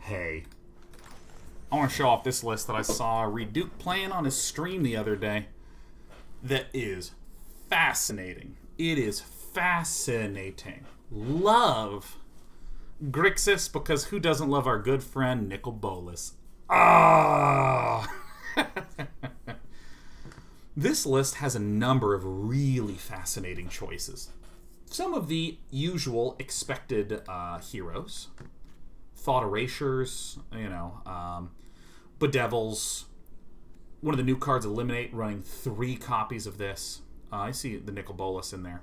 Hey, I want to show off this list that I saw Reid Duke playing on his stream the other day. That is fascinating. It is fascinating. Love Grixis, because who doesn't love our good friend Nicol Bolas? Ah! This list has a number of really fascinating choices. Some of the usual expected heroes. Thought Erasures, Bedevils. One of the new cards, Eliminate, running 3 copies of this. I see the Nicol Bolas in there.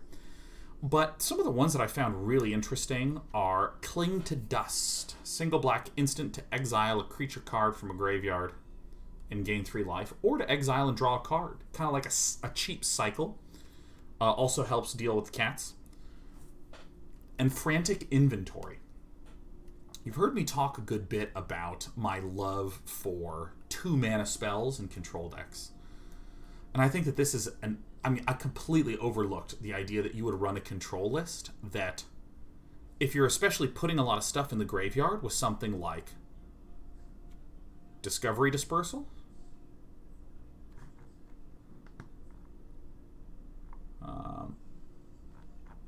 But some of the ones that I found really interesting are Cling to Dust. Single black instant to exile a creature card from a graveyard and gain 3 life. Or to exile and draw a card. Kind of like a cheap cycle. Also helps deal with cats. And Frantic Inventory. You've heard me talk a good bit about my love for 2-mana spells and control decks. And I think that this is I completely overlooked the idea that you would run a control list that, if you're especially putting a lot of stuff in the graveyard with something like Discovery Dispersal,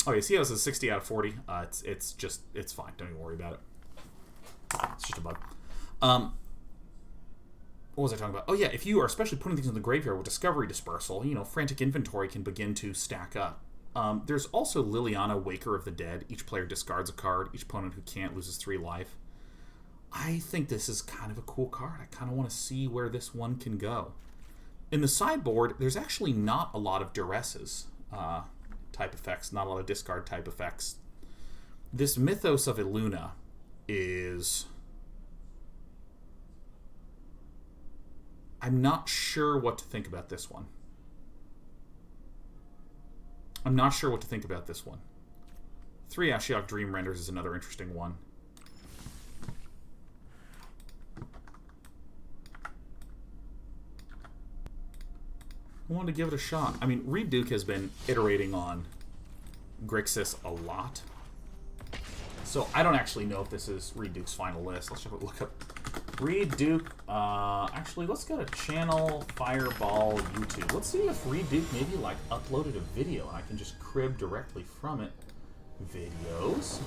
okay, see how this is 60 out of 40? It's fine. Don't even worry about it. It's just a bug. What was I talking about? Oh yeah, if you are especially putting things in the graveyard with Discovery Dispersal, Frantic Inventory can begin to stack up. There's also Liliana, Waker of the Dead. Each player discards a card. Each opponent who can't loses 3 life. I think this is kind of a cool card. I kind of want to see where this one can go. In the sideboard, there's actually not a lot of Duresses type effects, not a lot of discard type effects. This Mythos of Illuna is... I'm not sure what to think about this one. 3 Ashiok Dream Renders is another interesting one. I wanted to give it a shot. I mean, Reid Duke has been iterating on Grixis a lot. So I don't actually know if this is Reid Duke's final list. Let's look up Reid Duke. Actually, let's go to Channel Fireball YouTube. Let's see if Reid Duke maybe uploaded a video and I can just crib directly from it. Videos.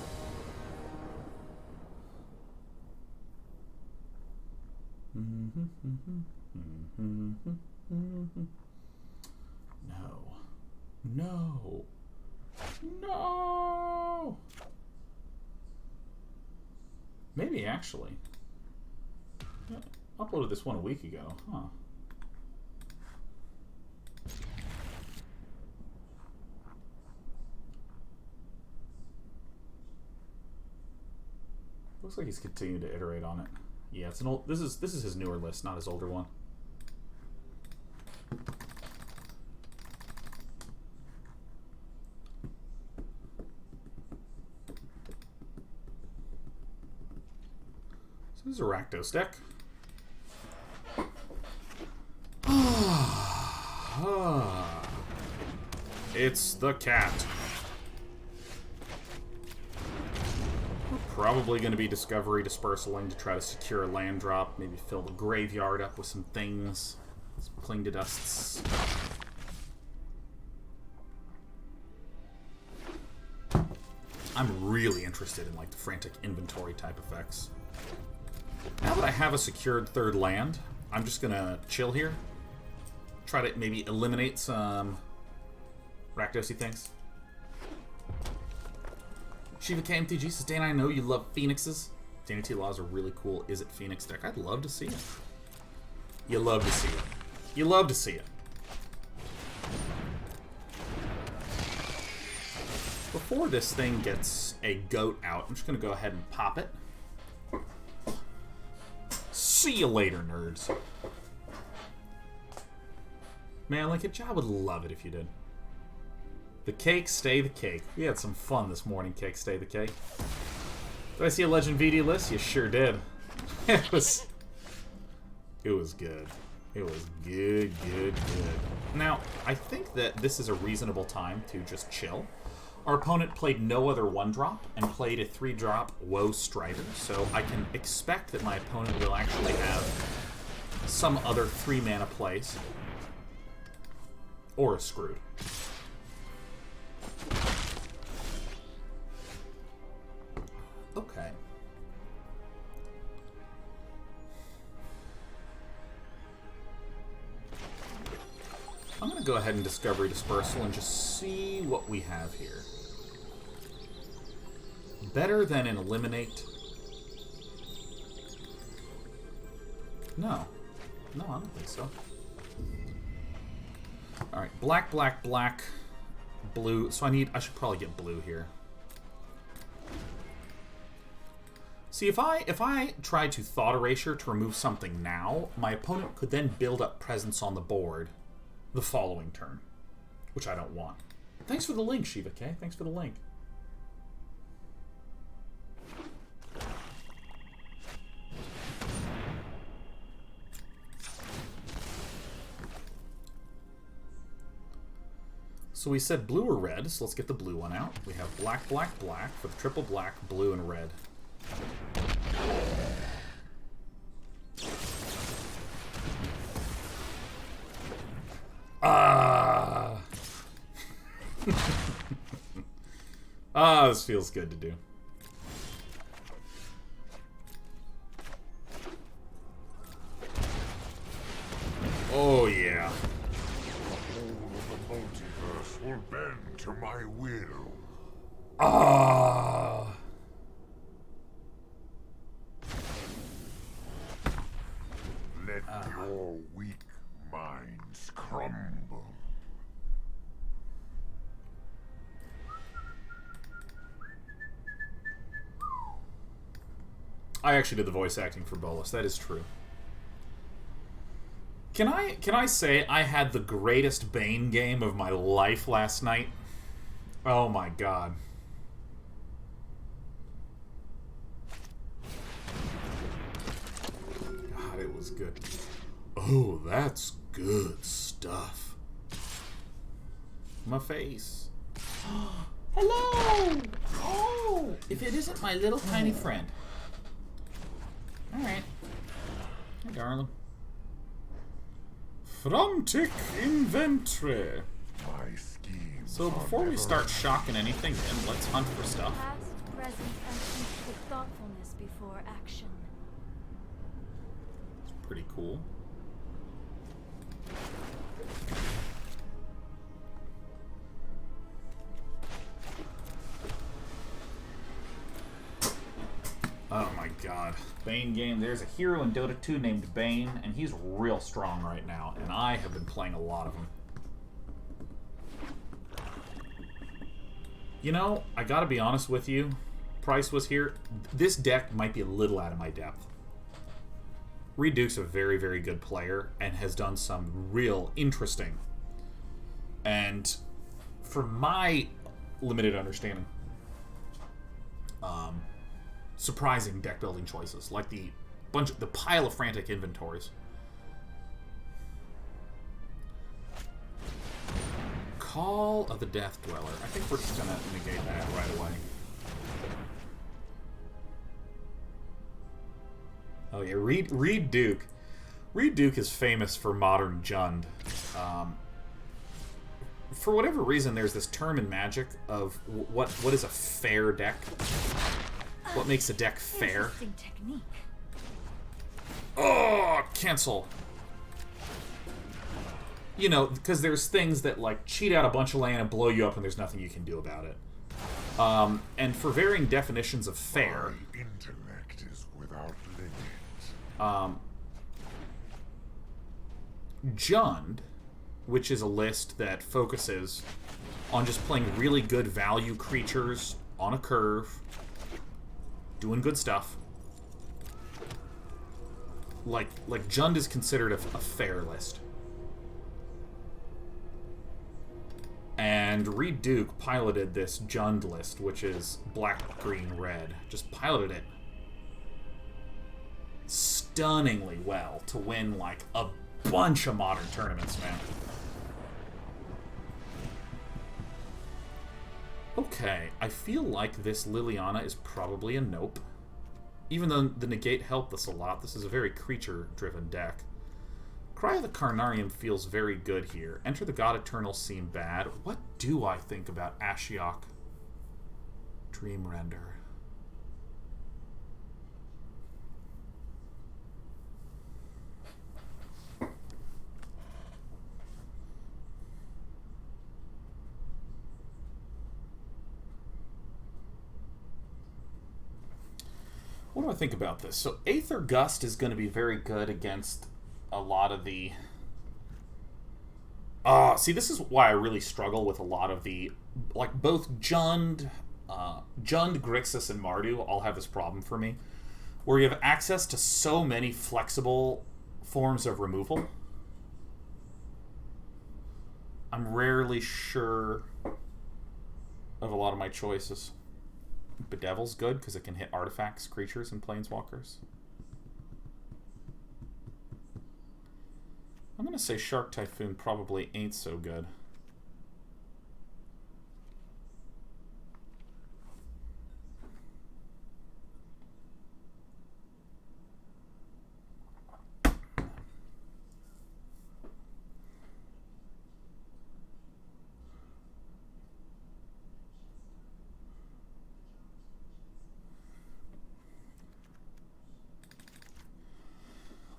No. Maybe actually. Yeah, uploaded this one a week ago, huh? Looks like he's continuing to iterate on it. Yeah, it's an old. This is his newer list, not his older one. This is a Rakdos deck. It's the cat. We're probably going to be Discovery Dispersaling to try to secure a land drop. Maybe fill the graveyard up with some things. Some Cling to Dusts. I'm really interested in the Frantic Inventory type effects. Now that I have a secured 3rd land, I'm just going to chill here. Try to maybe eliminate some Rakdos-y things. Shiva KMTG says, Dan, I know you love Phoenixes. Danny T. Law is a really cool Is It Phoenix deck. I'd love to see it. You love to see it. You love to see it. Before this thing gets a goat out, I'm just going to go ahead and pop it. See you later, nerds. Man, I would love it if you did. The cake, stay the cake. We had some fun this morning, cake, stay the cake. Did I see a Legend VD list? You sure did. It was good. It was good. Now, I think that this is a reasonable time to just chill. Our opponent played no other 1-drop and played a 3-drop Woe Strider, so I can expect that my opponent will actually have some other 3-mana plays. Or is screwed. Okay. I'm going to go ahead and Discovery Dispersal and just see what we have here. Better than an Eliminate? No. No, I don't think so. Alright, black, black, black, blue. So I should probably get blue here. See, if I tried to Thought Erasure to remove something now, my opponent could then build up presence on the board the following turn, which I don't want. Thanks for the link, Shiva K. Thanks for the link. So we said blue or red, so let's get the blue one out. We have black, black, black for the triple black, blue, and red. This feels good to do. Oh, yeah. The multiverse will bend to my will. Let your weak minds crumble. I actually did the voice acting for Bolas. That is true. Can I say I had the greatest Bane game of my life last night? Oh my god. God, it was good. Oh, that's good stuff. My face. Hello! Oh! If it isn't my little tiny friend. Alright. Hey, darling. Frantic Inventory. My schemes. So before we start shocking anything, then let's hunt for stuff. Past, present, and future thoughtfulness before action. It's pretty cool. Oh my god. Bane game. There's a hero in Dota 2 named Bane, and he's real strong right now, and I have been playing a lot of him. You know, I gotta be honest with you. Price was here. This deck might be a little out of my depth. Reid Duke's a very, very good player, and has done some real interesting, and for my limited understanding, surprising deck building choices, like the pile of Frantic Inventories. Call of the Death Dweller. I think we're just gonna negate that right away. Oh yeah, Reid Duke. Reid Duke is famous for modern Jund. For whatever reason, there's this term in Magic of what is a fair deck. What makes a deck fair? Technique. Oh, cancel. You know, because there's things that like cheat out a bunch of land and blow you up, and there's nothing you can do about it. And for varying definitions of fair, My intellect is without limit. Jund, which is a list that focuses on just playing really good value creatures on a curve, doing good stuff. Like Jund is considered a fair list. And Reid Duke piloted this Jund list, which is black, green, red. Just piloted it stunningly well to win like a bunch of modern tournaments, man. Okay, I feel like this Liliana is probably a nope. Even though the Negate helped us a lot, this is a very creature-driven deck. Cry of the Carnarium feels very good here. Enter the God Eternal seem bad. What do I think about Ashiok? Dream Render. What do I think about this? So Aether Gust is going to be very good against a lot of the... see, this is why I really struggle with a lot of the... Like, both Jund, Grixis, and Mardu all have this problem for me, where you have access to so many flexible forms of removal. I'm rarely sure of a lot of my choices. Bedevil's good because it can hit artifacts, creatures, and planeswalkers. I'm going to say Shark Typhoon probably ain't so good.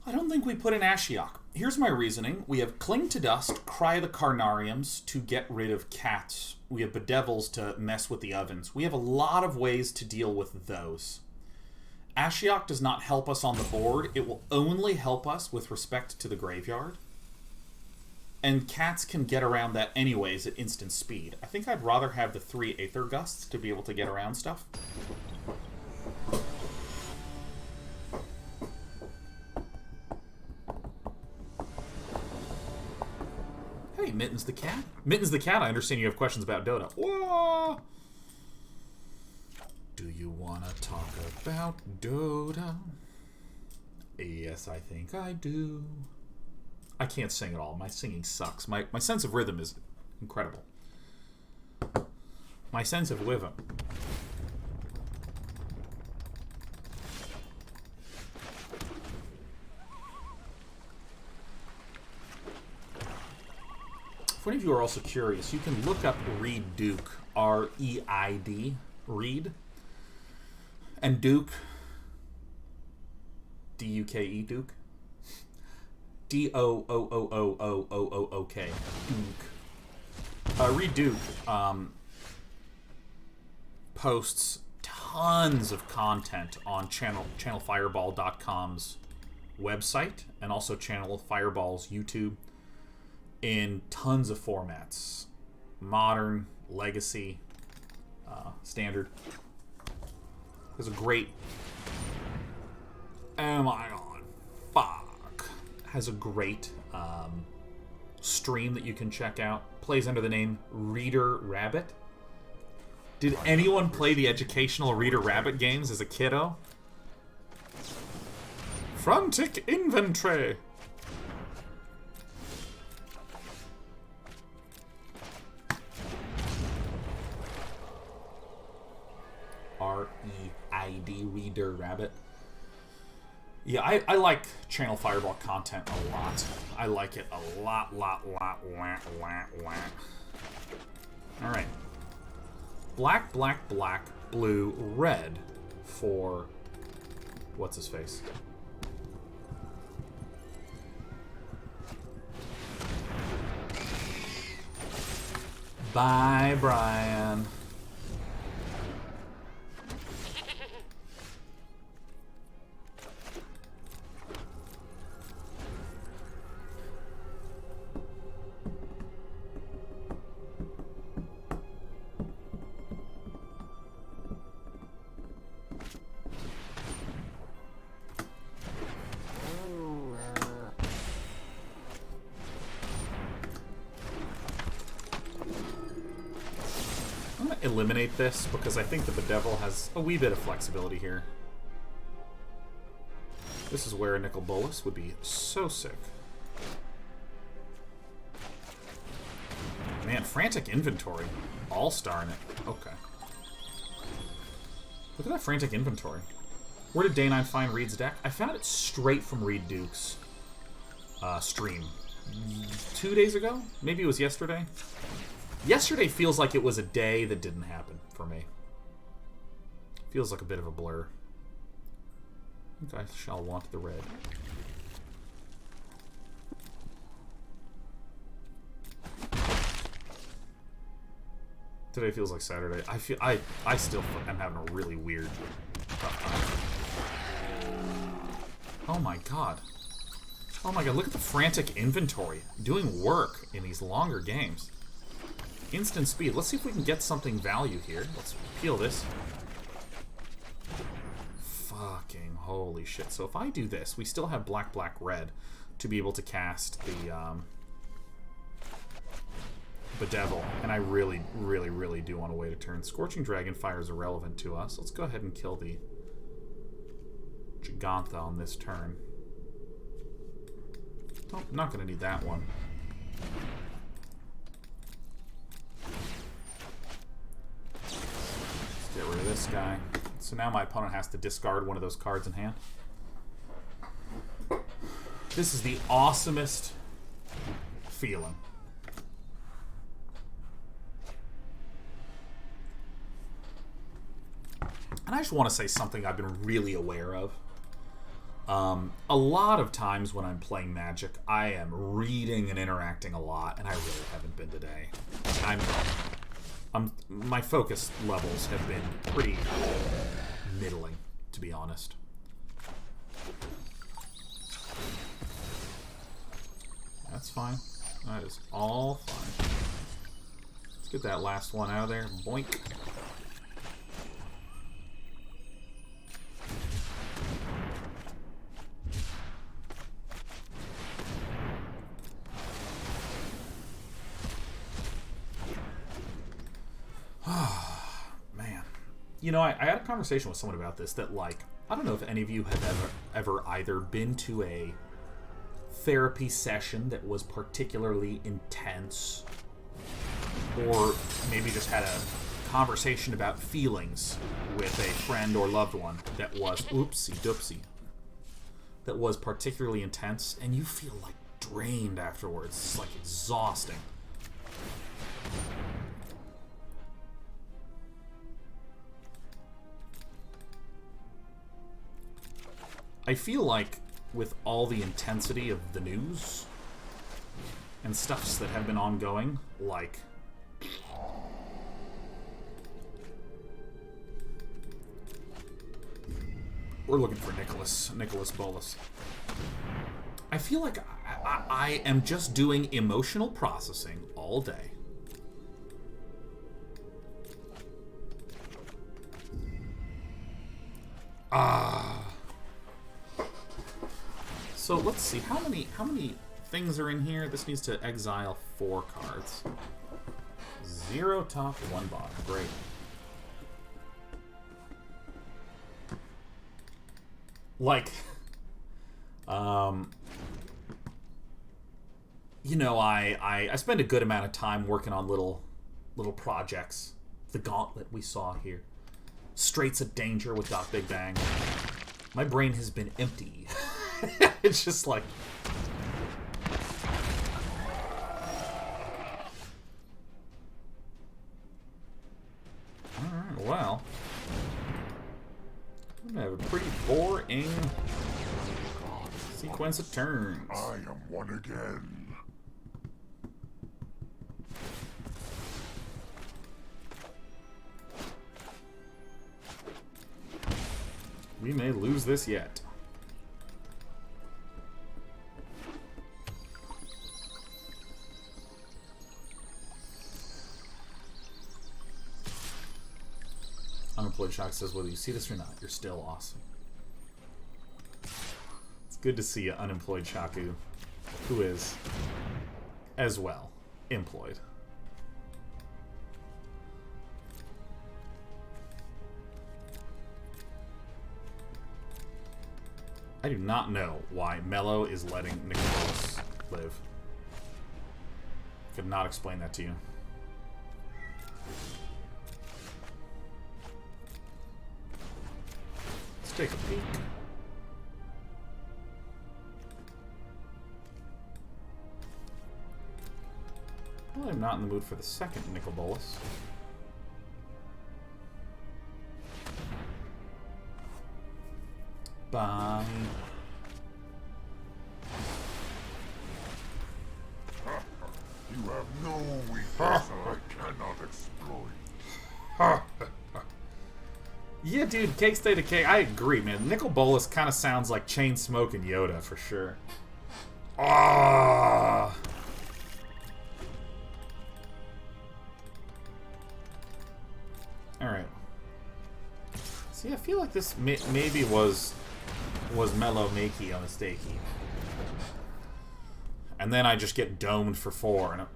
I don't think we put in Ashiok. Here's my reasoning. We have Cling to Dust, Cry the Carnariums to get rid of cats. We have Bedevils to mess with the ovens. We have a lot of ways to deal with those. Ashiok does not help us on the board. It will only help us with respect to the graveyard. And cats can get around that anyways at instant speed. I think I'd rather have the 3 Aether Gusts to be able to get around stuff. Hey, Mittens the Cat. Mittens the Cat, I understand you have questions about Dota. Whoa! Do you want to talk about Dota? Yes, I think I do. I can't sing at all. My singing sucks. My sense of rhythm is incredible. My sense of rhythm. If any of you are also curious, you can look up Reid Duke, R-E-I-D, Reid, and Duke, D-U-K-E, Duke, D-O-O-O-O-O-O-O-O-K, Duke. Reid Duke posts tons of content on channelfireball.com's website, and also Channel Fireball's YouTube, in tons of formats. Modern, Legacy, Standard. There's a great... Oh my god. Fuck. Has a great stream that you can check out. Plays under the name Reader Rabbit. Did anyone play the educational Reader Rabbit games as a kiddo? Frantic Inventory. R-E-I-D, Reader Rabbit. Yeah, I like Channel Fireball content a lot. I like it a lot. Alright. Black, black, black, blue, red for... What's his face? Bye, Brian. Eliminate this because I think the Bedevil has a wee bit of flexibility here. This is where a Nicol Bolas would be so sick. Man, man, Frantic Inventory. All-star in it. Okay. Look at that Frantic Inventory. Where did Day9 find Reid's deck? I found it straight from Reid Duke's stream. 2 days ago? Maybe it was yesterday? Yesterday feels like it was a day that didn't happen for me. Feels like a bit of a blur. I think I shall want the red. Today feels like Saturday. I still am having a really weird tough time. Oh my god. Oh my god, look at the Frantic Inventory. Doing work in these longer games. Instant speed. Let's see if we can get something value here. Let's peel this. Fucking holy shit. So if I do this, we still have black, black, red to be able to cast the Bedevil, and I really, really, really do want a way to turn. Scorching Dragonfire is irrelevant to us. Let's go ahead and kill the Gigantha on this turn. Oh, not going to need that one. Let's get rid of this guy. So now my opponent has to discard one of those cards in hand. This is the awesomest feeling. And I just want to say something I've been really aware of. A lot of times when I'm playing Magic, I am reading and interacting a lot, and I really haven't been today. My focus levels have been pretty middling, to be honest. That's fine. That is all fine. Let's get that last one out of there. Boink. Man. You know, I had a conversation with someone about this that, like, I don't know if any of you have ever either been to a therapy session that was particularly intense, or maybe just had a conversation about feelings with a friend or loved one that was, oopsie doopsie, that was particularly intense, and you feel, like, drained afterwards. It's, like, exhausting. I feel like with all the intensity of the news and stuffs that have been ongoing, like we're looking for Nicholas Bolas. I feel like I am just doing emotional processing all day. So let's see, how many things are in here? This needs to exile 4 cards. 0 top, 1 bottom. Great. Like, you know, I spend a good amount of time working on little projects. The Gauntlet we saw here. Straits of Danger with Doc Big Bang. My brain has been empty. It's just like... Alright, well... I'm gonna have a pretty boring sequence of turns. I am one again. We may lose this yet. Unemployed Shock says, whether you see this or not, you're still awesome. It's good to see an Unemployed Shaku who is, as well, employed. I do not know why Mello is letting Nicol live. Could not explain that to you. take a peek. Well, I'm not in the mood for the second Nicol Bolas. Bye. You have no weakness I cannot exploit. Yeah, dude, cake state of cake. I agree, man. Nicol Bolas kind of sounds like Chain Smoke and Yoda for sure. Ah. All right. See, I feel like this maybe was mellow makey on a stakey. And then I just get domed for 4 and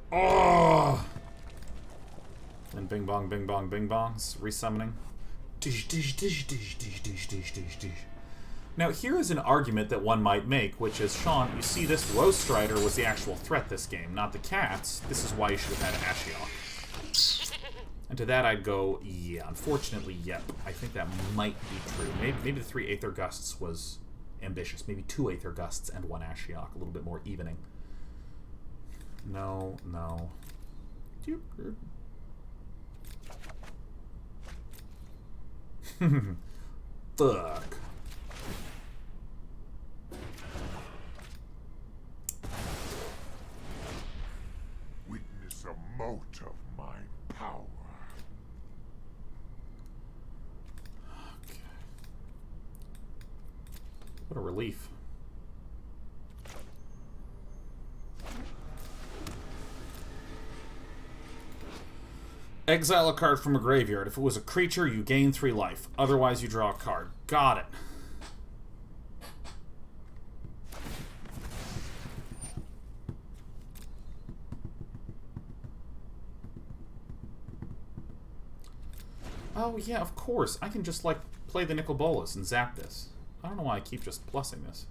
then bing bong, bing bong, bing bongs, resummoning. Now here is an argument that one might make, which is, Sean, you see, this Roast Strider was the actual threat this game, not the cats. This is why you should have had Ashiok. And to that I'd go, yeah, unfortunately, yep. I think that might be true. Maybe the 3 Aether Gusts was ambitious. Maybe 2 Aether Gusts and 1 Ashiok, a little bit more evening. No, no. Fuck. Witness a mote of my power. Okay. What a relief. Exile a card from a graveyard. If it was a creature, you gain 3 life. Otherwise, you draw a card. Got it. Oh, yeah, of course. I can just, like, play the Nicol Bolas and zap this. I don't know why I keep just plussing this.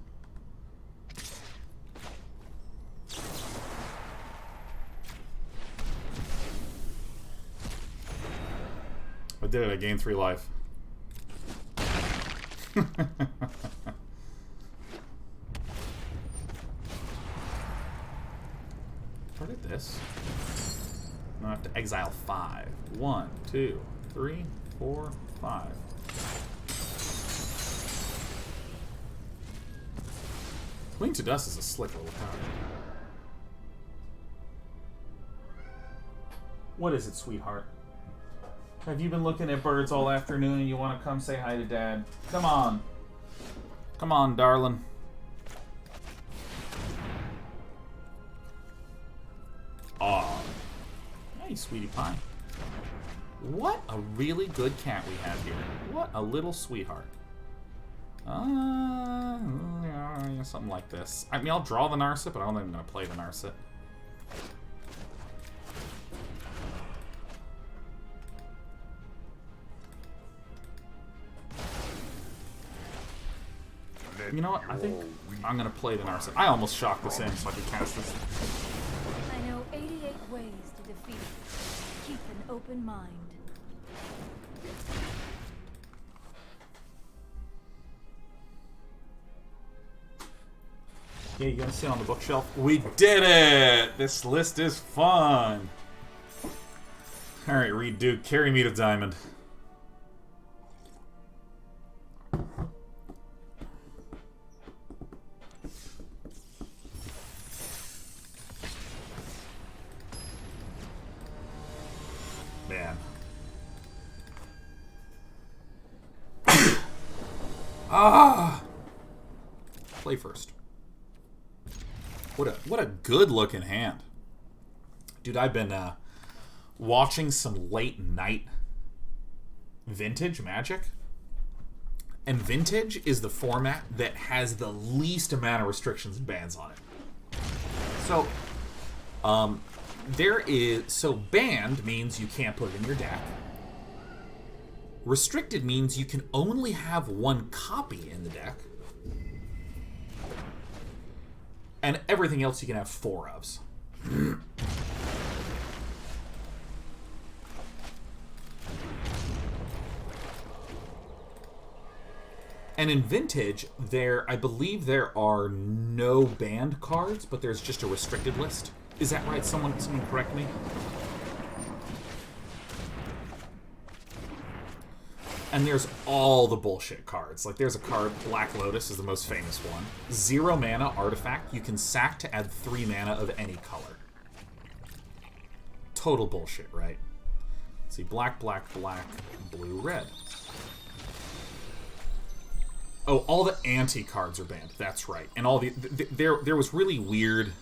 I did it. I gained 3 life. Where did this? I have to exile 5. 1, 2, 3, 4, 5. Cling to Dust is a slick little card. What is it, sweetheart? Have you been looking at birds all afternoon and you want to come say hi to Dad? Come on. Come on, darling. Aw. Hey, sweetie pie. What a really good cat we have here. What a little sweetheart. Yeah, something like this. I mean, I'll draw the Narset, but I don't think I'm going to play the Narset. You know what? I think I'm going to play the Narset. I almost shocked this in so I could cast this. I know 88 ways to defeat it. Keep an open mind. Yeah, you gonna sit on the bookshelf? We did it! This list is fun! Alright, Reid Duke, carry me to Diamond. Man. Ah! Play first. What a good looking hand. Dude, I've been watching some late night Vintage Magic. And Vintage is the format that has the least amount of restrictions and bans on it. So, banned means you can't put it in your deck. Restricted means you can only have 1 copy in the deck. And everything else you can have 4 ofs. And in Vintage, I believe there are no banned cards, but there's just a restricted list. Is that right? Someone correct me? And there's all the bullshit cards. Like, there's a card, Black Lotus is the most famous one. 0 mana artifact. You can sack to add 3 mana of any color. Total bullshit, right? Let's see, black, black, black, blue, red. Oh, all the anti-cards are banned. That's right. And all there was really weird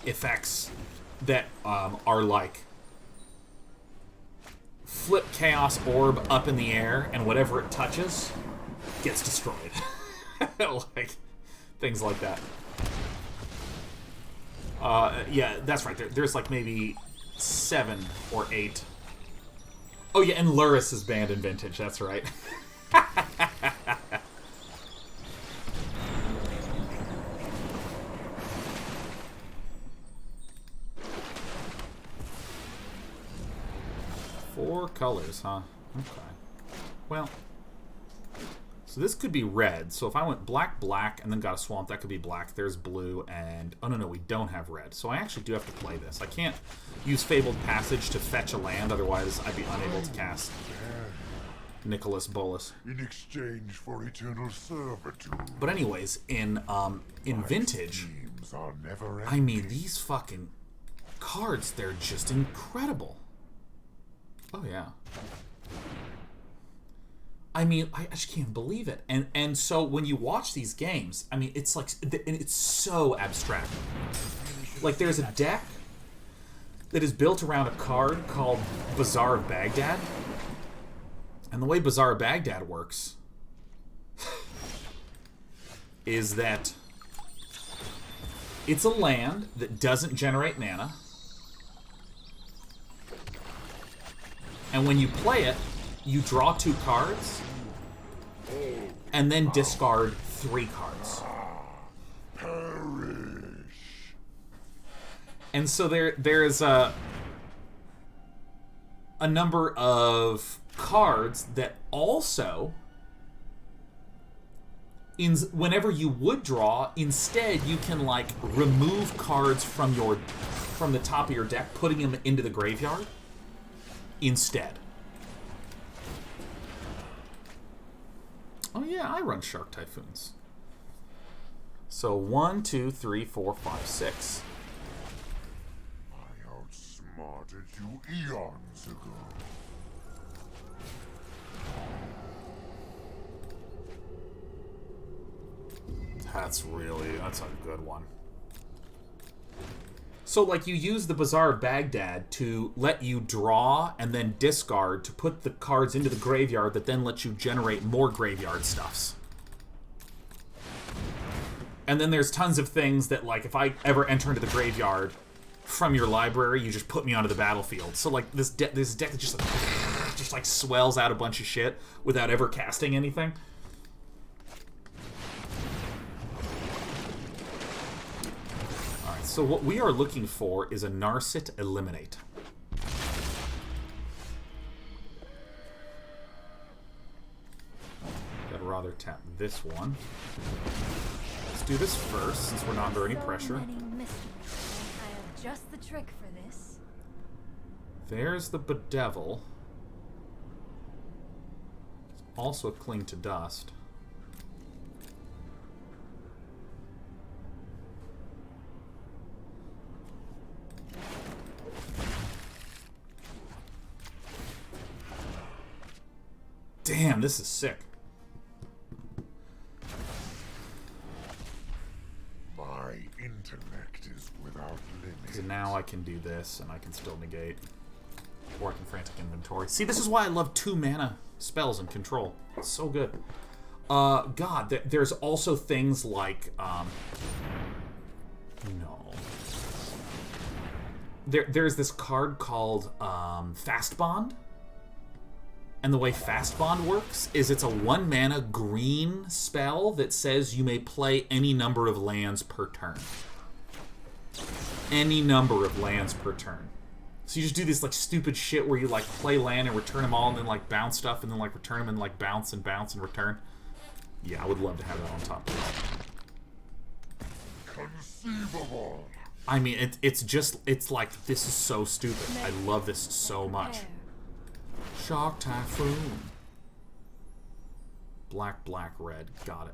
effects that are like flip Chaos Orb up in the air, and whatever it touches gets destroyed. Like, things like that. Yeah, that's right. There's like maybe 7 or 8. Oh yeah, and Luris is banned in Vintage. That's right. Four colors, huh? Okay. Well, so this could be red. So if I went black, black, and then got a swamp, that could be black. There's blue, and... oh, no, we don't have red. So I actually do have to play this. I can't use Fabled Passage to fetch a land, otherwise I'd be unable to cast Nicholas Bolas. In exchange for eternal servitude. But anyways, in Vintage, I mean, these fucking cards, they're just incredible. Oh, yeah. I mean, I just can't believe it. And so when you watch these games, I mean, it's like, it's so abstract. Like, there's a deck that is built around a card called Bazaar of Baghdad. And the way Bazaar of Baghdad works is that it's a land that doesn't generate mana. And when you play it, you draw 2 cards, and then discard 3 cards. Perish. And so there's a number of cards that also, whenever you would draw, instead you can like remove cards from the top of your deck, putting them into the graveyard instead. Oh yeah, I run Shark Typhoons. So 1, 2, 3, 4, 5, 6. I outsmarted you eons ago. That's a good one. So, like, you use the Bazaar of Baghdad to let you draw and then discard to put the cards into the graveyard that then lets you generate more graveyard stuffs. And then there's tons of things that, like, if I ever enter into the graveyard from your library, you just put me onto the battlefield. So, like, this deck that just like swells out a bunch of shit without ever casting anything. So what we are looking for is a Narset Eliminate. I'd rather tap this one. Let's do this first, since we're not under any pressure. I have just the trick for this. There's the Bedevil. Also a Cling to Dust. Damn, this is sick. My intellect is without limits. So now I can do this, and I can still negate. Or I can Frantic Inventory. See, this is why I love 2 mana spells and control. It's so good. God, there's also things like, no. There's this card called, Fast Bond. And the way Fast Bond works is it's a 1 mana green spell that says you may play any number of lands per turn. Any number of lands per turn. So you just do this like stupid shit where you like play land and return them all, and then like bounce stuff, and then like return them and like bounce and return. Yeah, I would love to have that on top of this. Conceivable. I mean, it's like, this is so stupid. I love this so much. Shark Typhoon. Black, black, red. Got it.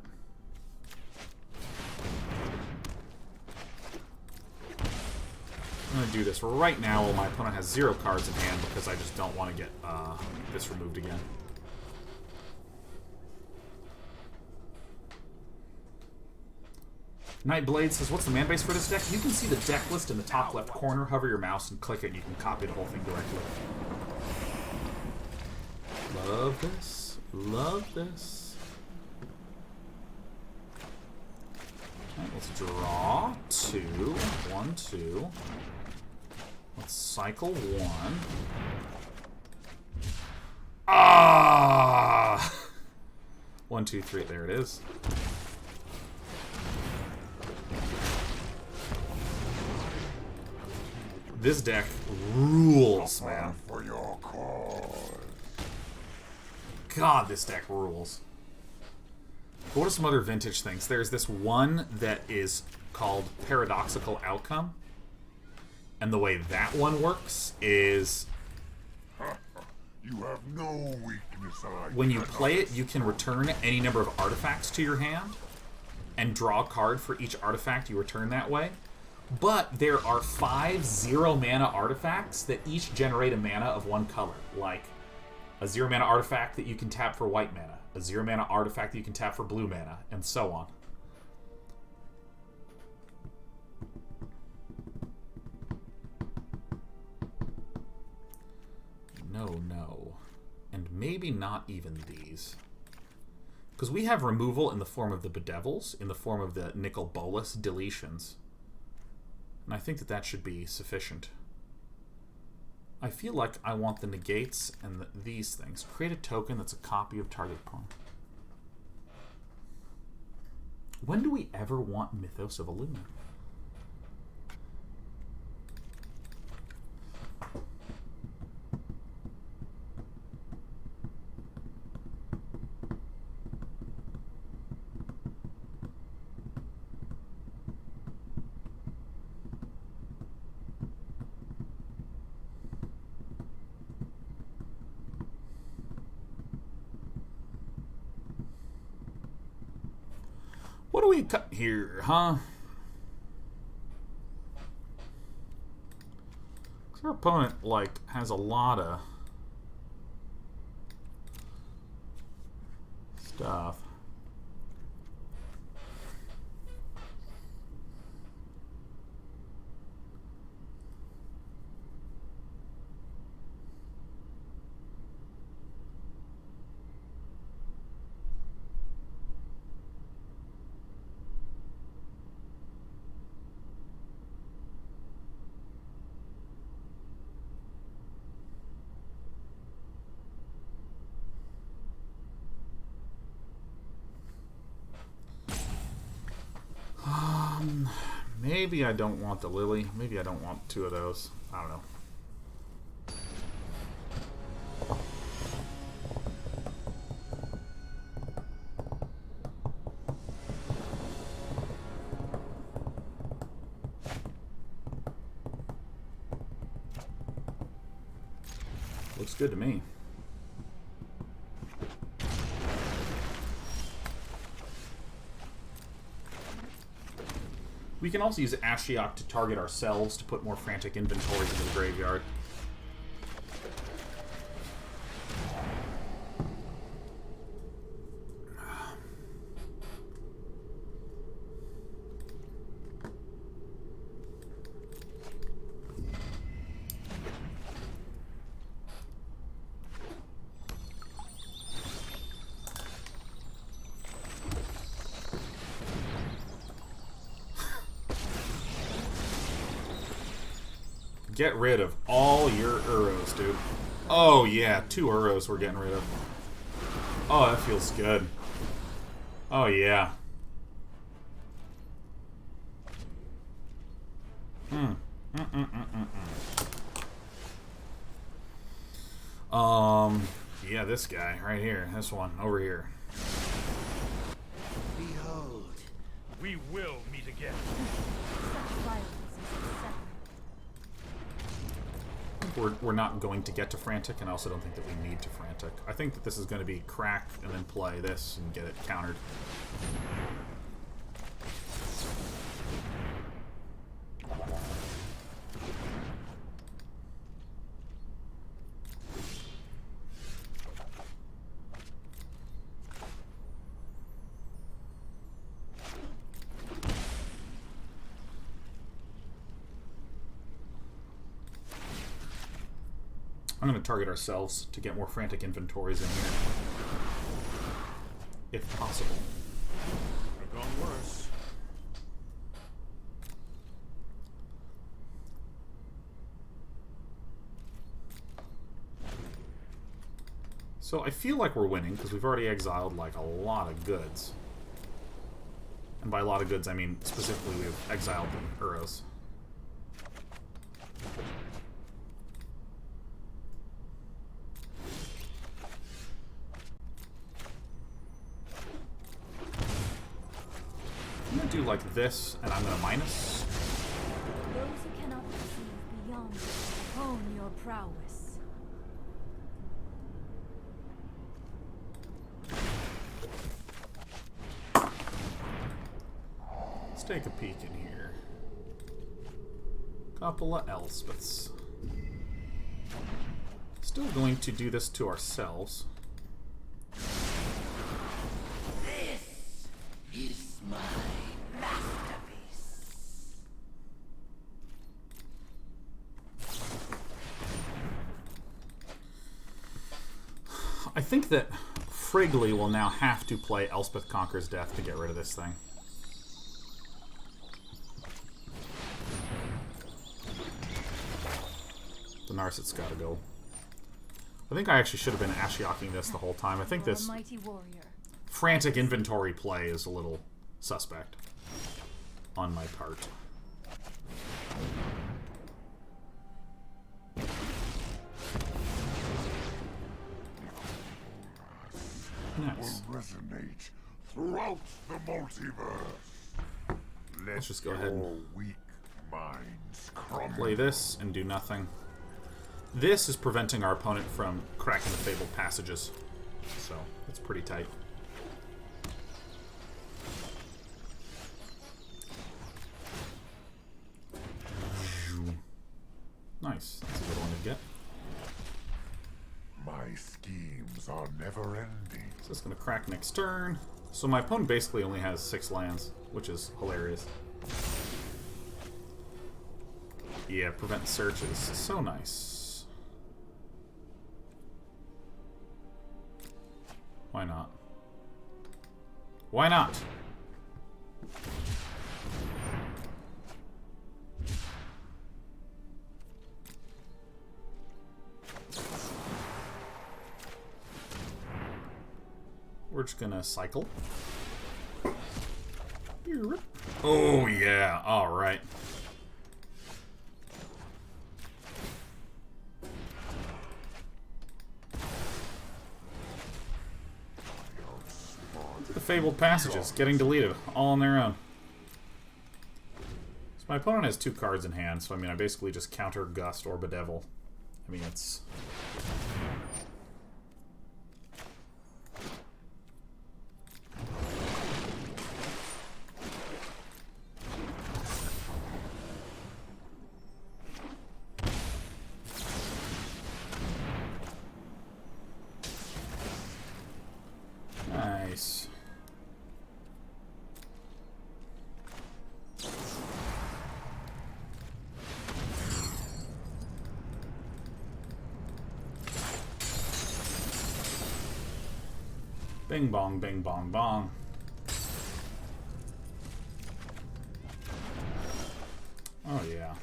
I'm going to do this right now while my opponent has 0 cards in hand because I just don't want to get this removed again. Nightblade says, what's the man base for this deck? You can see the deck list in the top left corner. Hover your mouse and click it and you can copy the whole thing directly. Love this. Love this. Okay, let's draw 2. 1, 2. Let's cycle 1. Ah! 1, 2, 3. There it is. This deck rules, man. For your cause. God, this deck rules. What are some other vintage things? There's this one that is called Paradoxical Outcome. And the way that one works is... You have no weakness. When you play it, you can return any number of artifacts to your hand and draw a card for each artifact you return that way. But there are 5 0-mana artifacts that each generate a mana of one color. Like a 0-mana artifact that you can tap for white mana, a 0-mana artifact that you can tap for blue mana, and so on. No. And maybe not even these. Because we have removal in the form of the Bedevils, in the form of the Nicol Bolas deletions. And I think that should be sufficient. I feel like I want the negates and these things. Create a token that's a copy of target pawn. When do we ever want Mythos of Illuna? What do we cut here, huh? Because our opponent, like, has a lot of stuff. Maybe I don't want the Lily. Maybe I don't want 2 of those. I don't know. Looks good to me. We can also use Ashiok to target ourselves to put more Frantic Inventories into the graveyard. Get rid of all your Uros, dude. Oh, yeah. 2 Uros we're getting rid of. Oh, that feels good. Oh, yeah. Yeah, this guy right here. This one over here. Behold, We will meet again. Such violence is unsettling. We're not going to get to Frantic, and I also don't think that we need to Frantic. I think that this is going to be crack and then play this and get it countered. I'm going to target ourselves to get more Frantic Inventories in here. If possible. Could have gone worse. So I feel like we're winning, because we've already exiled, like, a lot of goods. And by a lot of goods, I mean specifically we've exiled the Uros. I'm going to do like this, and I'm going to minus. Those who cannot perceive beyond hone your prowess. Let's take a peek in here. Couple of Elspeths. Still going to do this to ourselves. this is my masterpiece. I think that Frigley will now have to play Elspeth Conquers Death to get rid of this thing. The Narset's gotta go. I think I actually should have been Ashioking this the whole time. I think You're this a mighty warrior. Frantic Inventory play is a little suspect on my part. Nice. Will resonate throughout the multiverse. Let's just go ahead and your weak minds crumble. play this and do nothing. This is preventing our opponent from cracking the Fabled Passages. So, it's pretty tight. Nice. That's a good one to get. My schemes are never ending. So it's going to crack next turn. So my opponent basically only has 6 lands, which is hilarious. Yeah, prevent searches. So nice. Why not? Why not? We're just gonna cycle. Oh yeah, alright. The Fabled Passages getting deleted all on their own. So my opponent has 2 cards in hand, so I mean I basically just counter Gust or Bedevil. I mean it's... Nice. Bing bong, bing bong, bong. Oh yeah.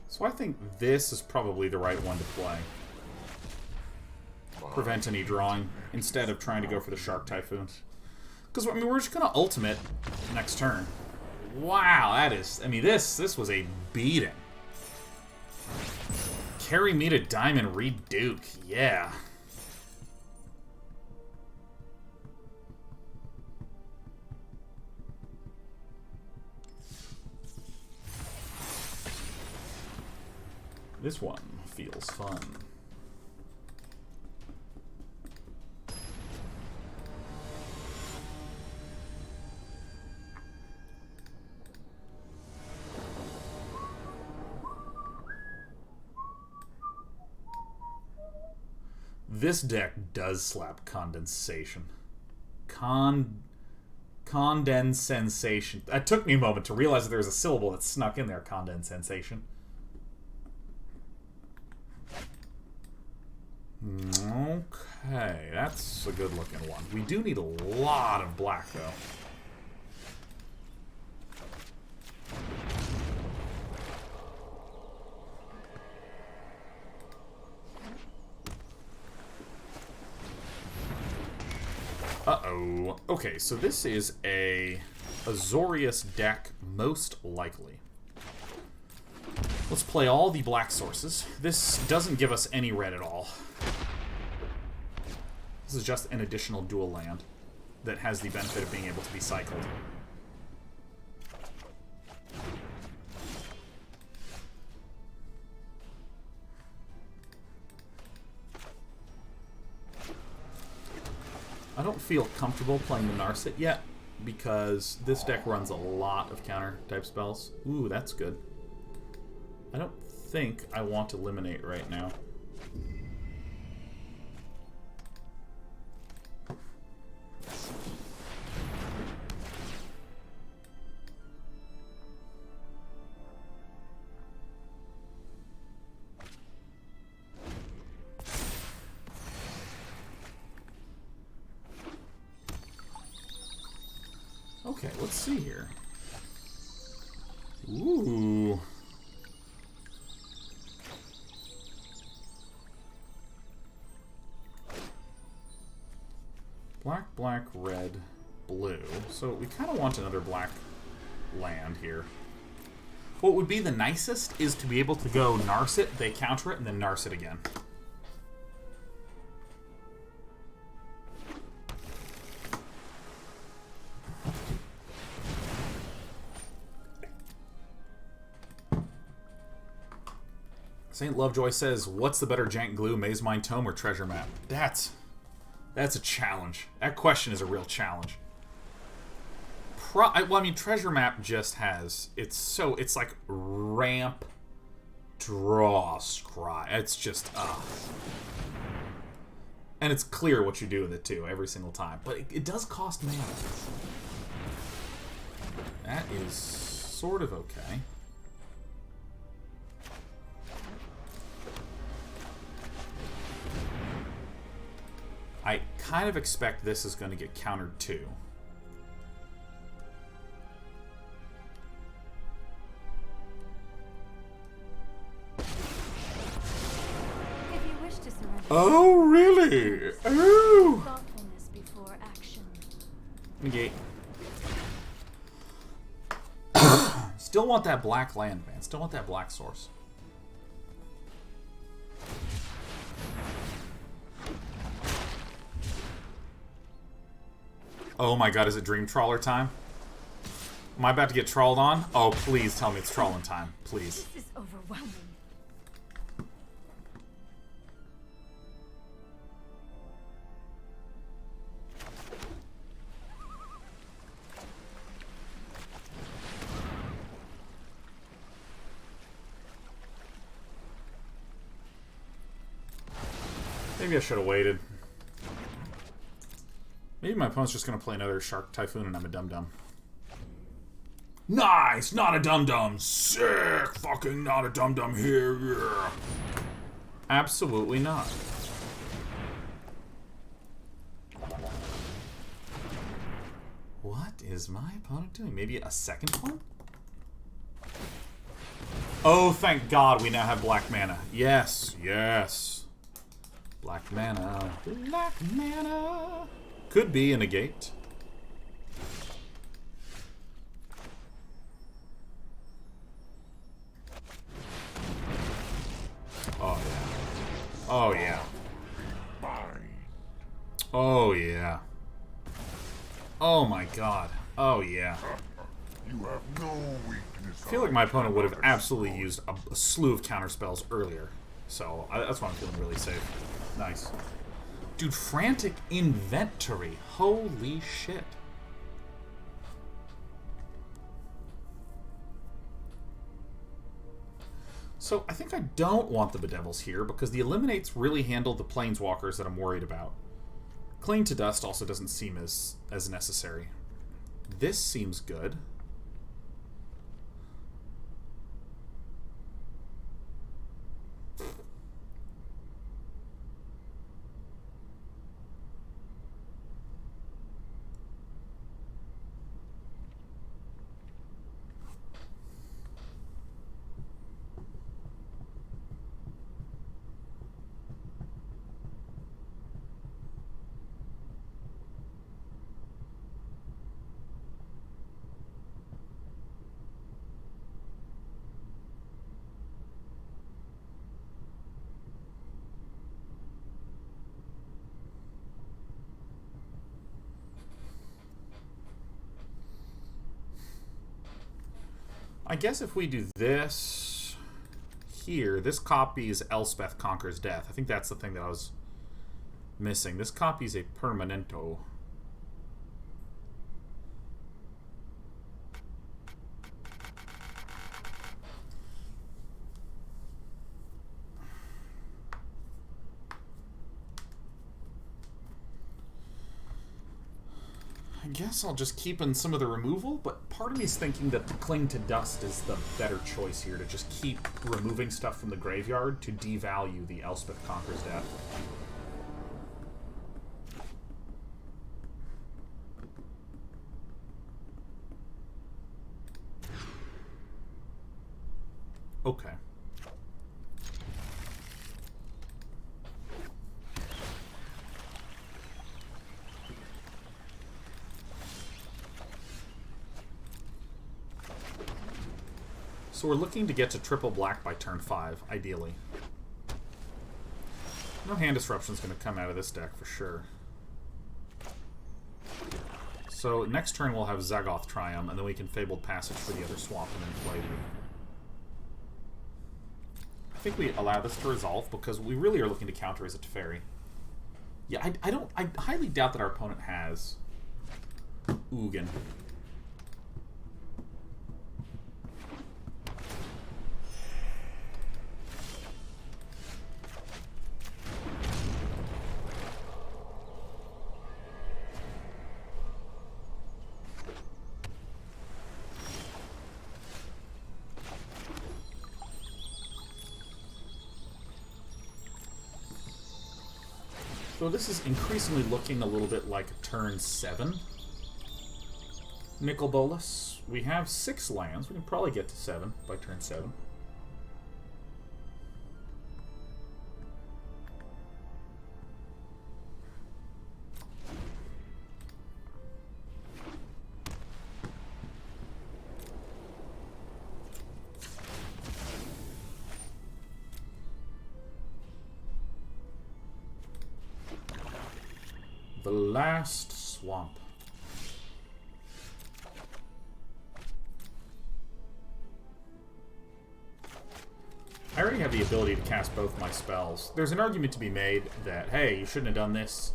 So I think this is probably the right one to play. Prevent any drawing, instead of trying to go for the Shark Typhoon. Because, I mean, we're just going to ultimate next turn. Wow, that is... I mean, this was a beating. Carry me to Diamond, Reid Duke. Yeah. This one feels fun. This deck does slap condensation. Condensation. It took me a moment to realize that there was a syllable that snuck in there. Condensation. Okay, that's a good looking one. We do need a lot of black though. Uh-oh. Okay, so this is a Azorius deck, most likely. Let's play all the black sources. This doesn't give us any red at all. This is just an additional dual land that has the benefit of being able to be cycled. I don't feel comfortable playing the Narset yet, because this deck runs a lot of counter-type spells. Ooh, that's good. I don't think I want to eliminate right now. Okay, let's see here. Ooh. Black, black, red, blue. So we kind of want another black land here. What would be the nicest is to be able to go Narset, they counter it, and then Narset again. St. Lovejoy says, what's the better jank glue, Maze Mind Tome or Treasure Map? That's a challenge. That question is a real challenge. Well, I mean, Treasure Map just has... It's like ramp, draw, scry. It's just... And it's clear what you do with it, too, every single time. But it does cost mana. That is sort of okay. I kind of expect this is going to get countered too. If you wish to surrender, Oh, really? Oh! thoughtfulness before action. Negate. Still want that black land, man. Still want that black source. Oh my god, is it Dream Trawler time? Am I about to get trawled on? Oh, please tell me it's trawling time. Please. This is overwhelming. Maybe I should have waited. Maybe my opponent's just going to play another Shark Typhoon and I'm a dum-dum. Nice! Not a dum-dum! Sick! Fucking not a dum-dum here, yeah! Absolutely not. What is my opponent doing? Maybe a second one? Oh, thank God we now have black mana. Yes, yes. Black mana. Black mana. Could be a negate. Oh, yeah. Mine. Oh, yeah. Oh, my God. Oh, yeah. You have no weakness. I feel like my opponent would have absolutely used a slew of counterspells earlier. So, that's why I'm feeling really safe. Nice. Dude, Frantic Inventory. Holy shit. So, I think I don't want the Bedevils here, because the Eliminates really handle the Planeswalkers that I'm worried about. Cling to Dust also doesn't seem as necessary. This seems good. I guess if we do this here, this copy is Elspeth Conquers Death. I think that's the thing that I was missing. This copy is a Permanento. I guess I'll just keep in some of the removal, but part of me is thinking that the Cling to Dust is the better choice here, to just keep removing stuff from the graveyard to devalue the Elspeth Conquers Death. Okay. So we're looking to get to triple black by turn 5, ideally. No hand disruption is going to come out of this deck for sure. So next turn we'll have Zagoth Triome, and then we can Fabled Passage for the other swamp and then play. I think we allow this to resolve because we really are looking to counter as a Teferi. Yeah, I highly doubt that our opponent has Ugin. So this is increasingly looking a little bit like turn 7. Nicol Bolas. We have 6 lands. We can probably get to 7 by turn 7. The last swamp. I already have the ability to cast both my spells. There's an argument to be made that, hey, you shouldn't have done this.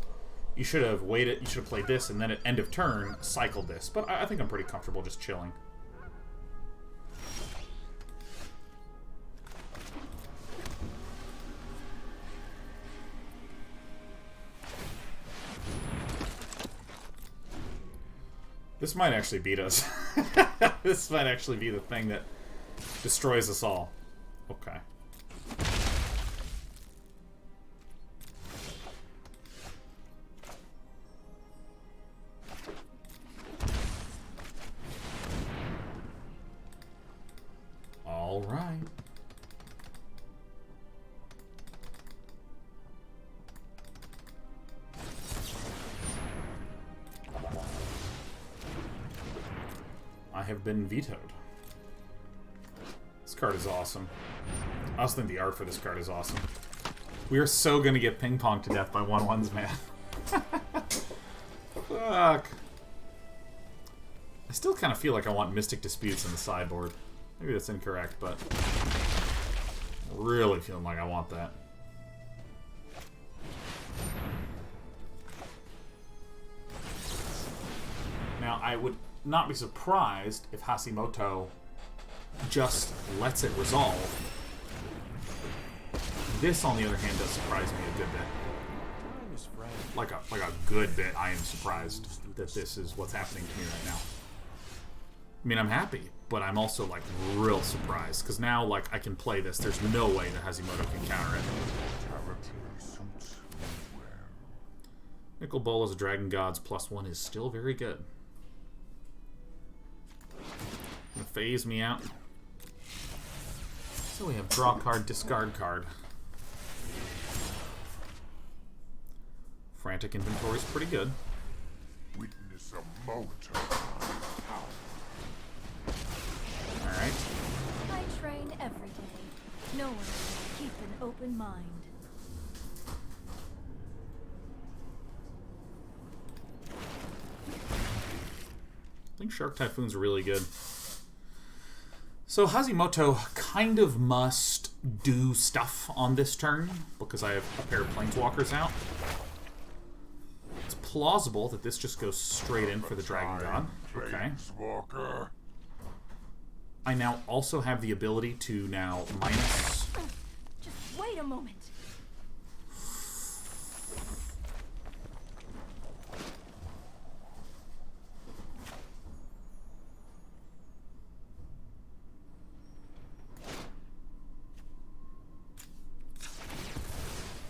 You should have waited, you should have played this, and then at end of turn, cycled this. But I think I'm pretty comfortable just chilling. This might actually beat us. This might actually be the thing that destroys us all. Okay. All right. I have been vetoed. This card is awesome. I also think the art for this card is awesome. We are so gonna get ping-ponged to death by 1/1s, man. Fuck. I still kind of feel like I want Mystic Disputes in the sideboard. Maybe that's incorrect, but... really feeling like I want that. Now, I would not be surprised if Hashimoto just lets it resolve. This, on the other hand, does surprise me a good bit. Like a good bit, I am surprised that this is what's happening to me right now. I mean, I'm happy, but I'm also, like, real surprised. Because now, like, I can play this. There's no way that Hashimoto can counter it. Nicol Bolas Dragon Gods +1 is still very good. Gonna phase me out. So we have draw card, discard card. Frantic Inventory is pretty good. Witness a moat of power. Alright. I train every day. No one can keep an open mind. I think Shark Typhoon's really good. So Hashimoto kind of must do stuff on this turn because I have a pair of Planeswalkers out. It's plausible that this just goes straight in for the Dragon God. Okay. I now also have the ability to now minus... Just wait a moment.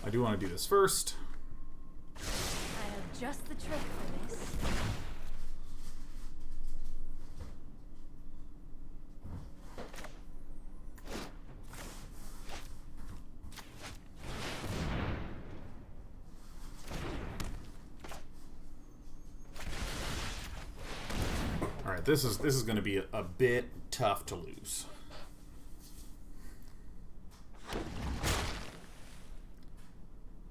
I do want to do this first. I have just the trick for this. All right, this is going to be a bit tough to lose.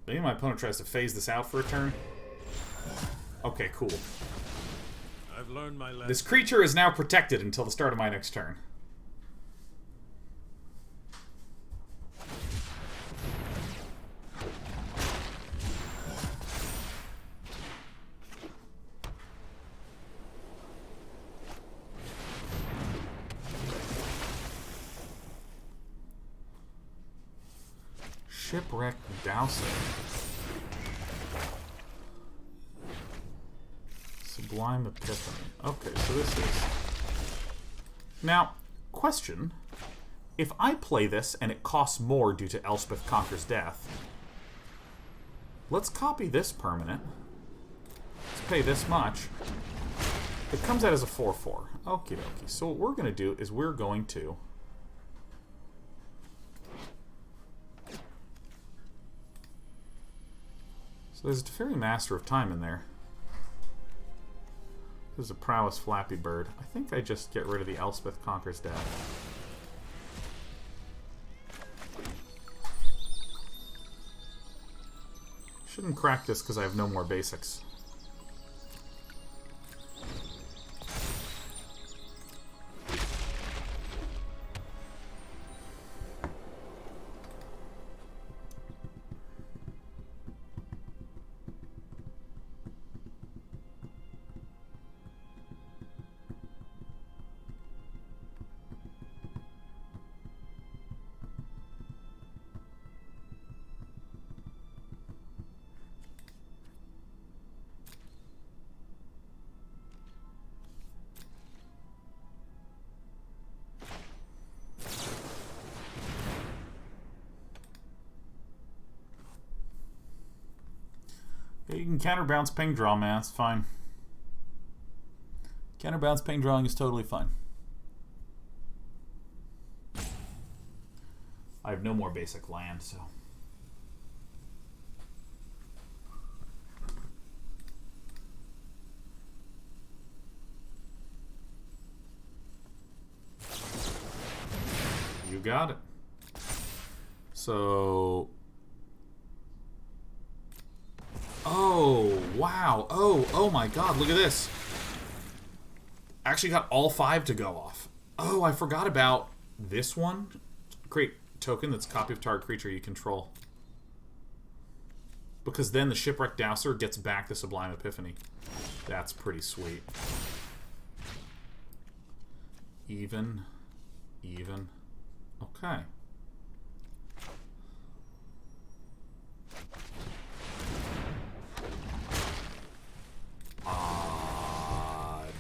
Maybe my opponent tries to phase this out for a turn. Okay, cool. I've learned my lesson. This creature is now protected until the start of my next turn. Shipwreck Dowser. Sublime Epiphany. Okay, so this is... Now, question. If I play this and it costs more due to Elspeth Conquers Death, let's copy this permanent. Let's pay this much. It comes out as a 4/4. Okie dokie. So what we're going to do is we're going to... There's a Teferi Master of Time in there. There's a Prowess Flappy Bird. I think I just get rid of the Elspeth Conquers Death. Shouldn't crack this because I have no more basics. Yeah, you can counterbounce ping draw, man. It's fine. Counterbounce ping drawing is totally fine. I have no more basic land, so... You got it. So... Oh, wow. Oh my god, look at this. I actually got all 5 to go off. Oh, I forgot about this one. Create token that's a copy of target creature you control. Because then the Shipwreck Douser gets back the Sublime Epiphany. That's pretty sweet. Even. Okay. Odd.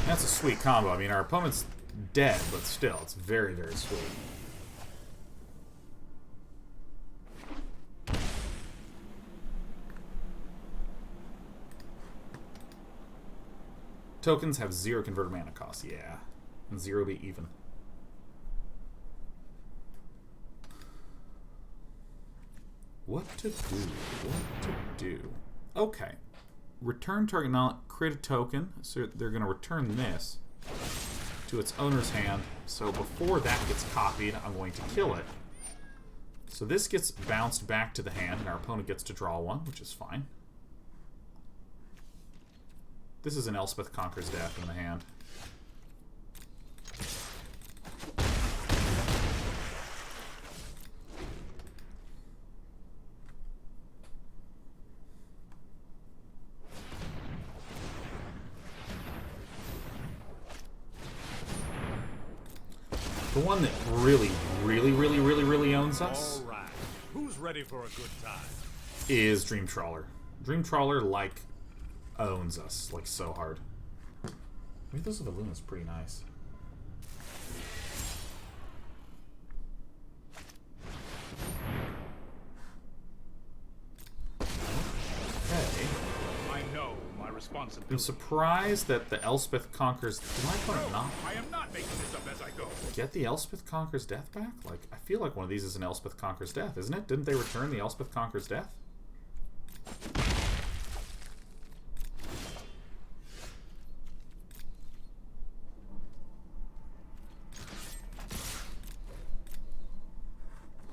That's a sweet combo. I mean, our opponent's dead, but still, it's very, very sweet. Tokens have 0 converted mana cost, yeah. And 0 be even. What to do? Okay. Return target knowledge, create a token. So they're going to return this to its owner's hand. So before that gets copied, I'm going to kill it. So this gets bounced back to the hand, and our opponent gets to draw one, which is fine. This is an Elspeth Conquers Death in the hand. The one that really owns us All right. Who's ready for a good time? is Dream Trawler. Dream Trawler, like, owns us, like, so hard. Mythos of Illuna is pretty nice. Okay. I know my responsibility. I'm surprised that the Elspeth Conquers... Did my opponent not I am not making this up as I go. get the Elspeth Conquers Death back? Like, I feel like one of these is an Elspeth Conquers Death, isn't it? Didn't they return the Elspeth Conquers Death?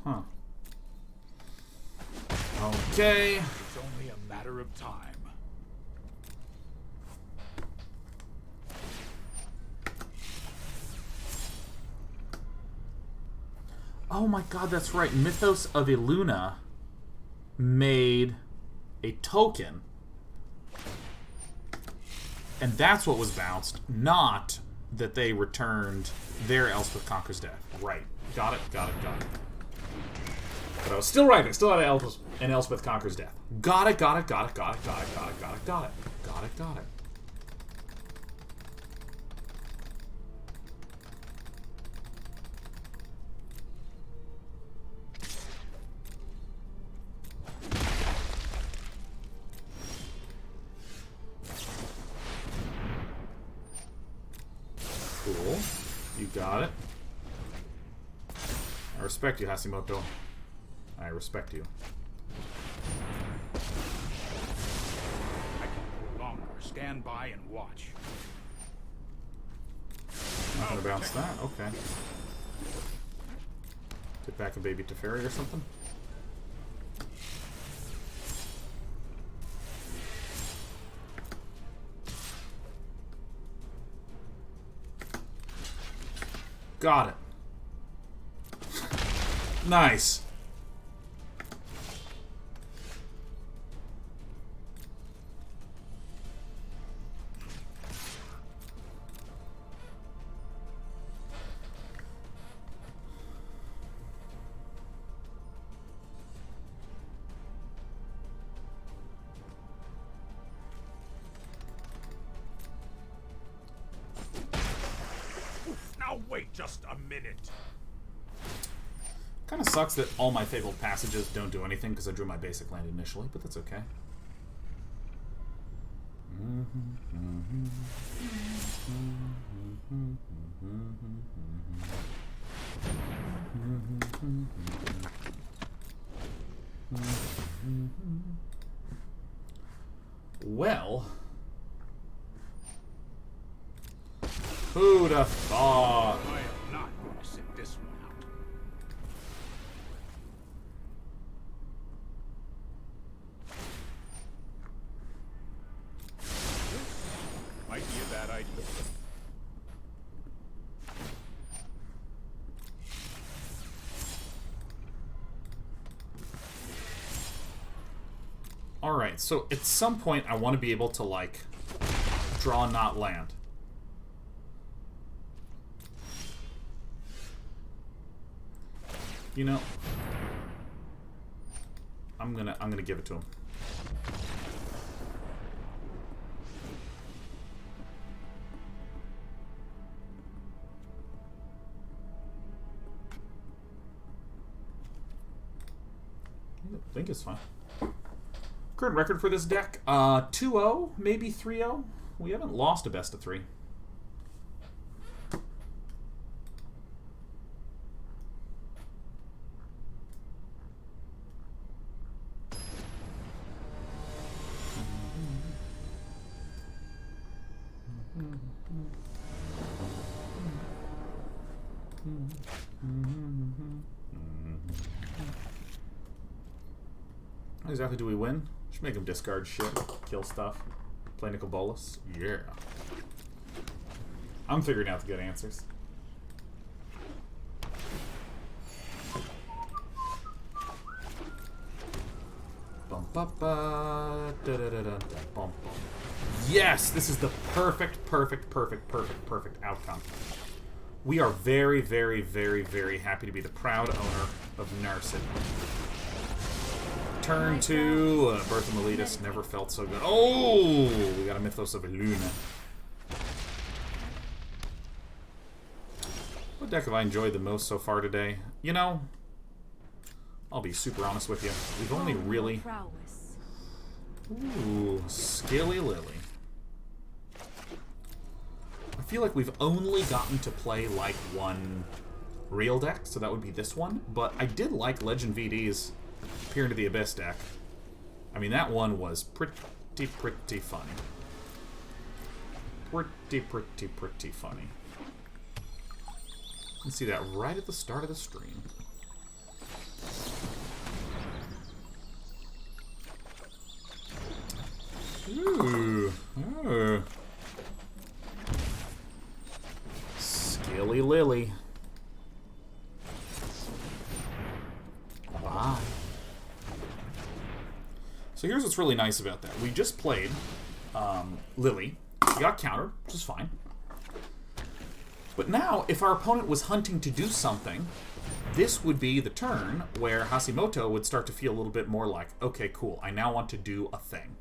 Huh. Okay. It's only a matter of time. Oh my god, that's right. Mythos of Illuna made a token. And that's what was bounced, not that they returned their Elspeth Conquers Death. Right. Got it. But I was still right. I still had an Elspeth Conquers Death. Got it. Cool. You got it. I respect you, Hashimoto. I respect you. I can no longer stand by and watch. Not gonna bounce that? Okay. Get back a baby Teferi or something? Got it. Nice. Now wait just a minute. Kind of sucks that all my Fabled Passages don't do anything because I drew my basic land initially, but that's okay. Well, who'd have thought? I am not going to sit this Alright, so at some point I want to be able to, like, draw not land. You know, I'm gonna give it to him. I think it's fine. Current record for this deck, 2-0, maybe 3-0. We haven't lost a best of 3. How exactly do we win? Should make him discard shit, kill stuff, play Nicol Bolas. Yeah. I'm figuring out the good answers. Bum, ba, ba, da, da, da, da, bum, bum. Yes, this is the perfect outcome. We are very, very, very, very happy to be the proud owner of Narset. Turn 2, Birth of Meletus, never felt so good. Oh, we got a Mythos of Illuna. What deck have I enjoyed the most so far today? You know, I'll be super honest with you. We've only really... Ooh, Skilly Lily. I feel like we've only gotten to play, like, one real deck, so that would be this one. But I did like Legend VD's Peer into the Abyss deck. I mean, that one was pretty funny. Pretty funny. You can see that right at the start of the stream. Ooh. Oh. Skilly Lily. Bye. So here's what's really nice about that. We just played Lily. We got countered, which is fine. But now, if our opponent was hunting to do something, this would be the turn where Hashimoto would start to feel a little bit more like, okay, cool, I now want to do a thing.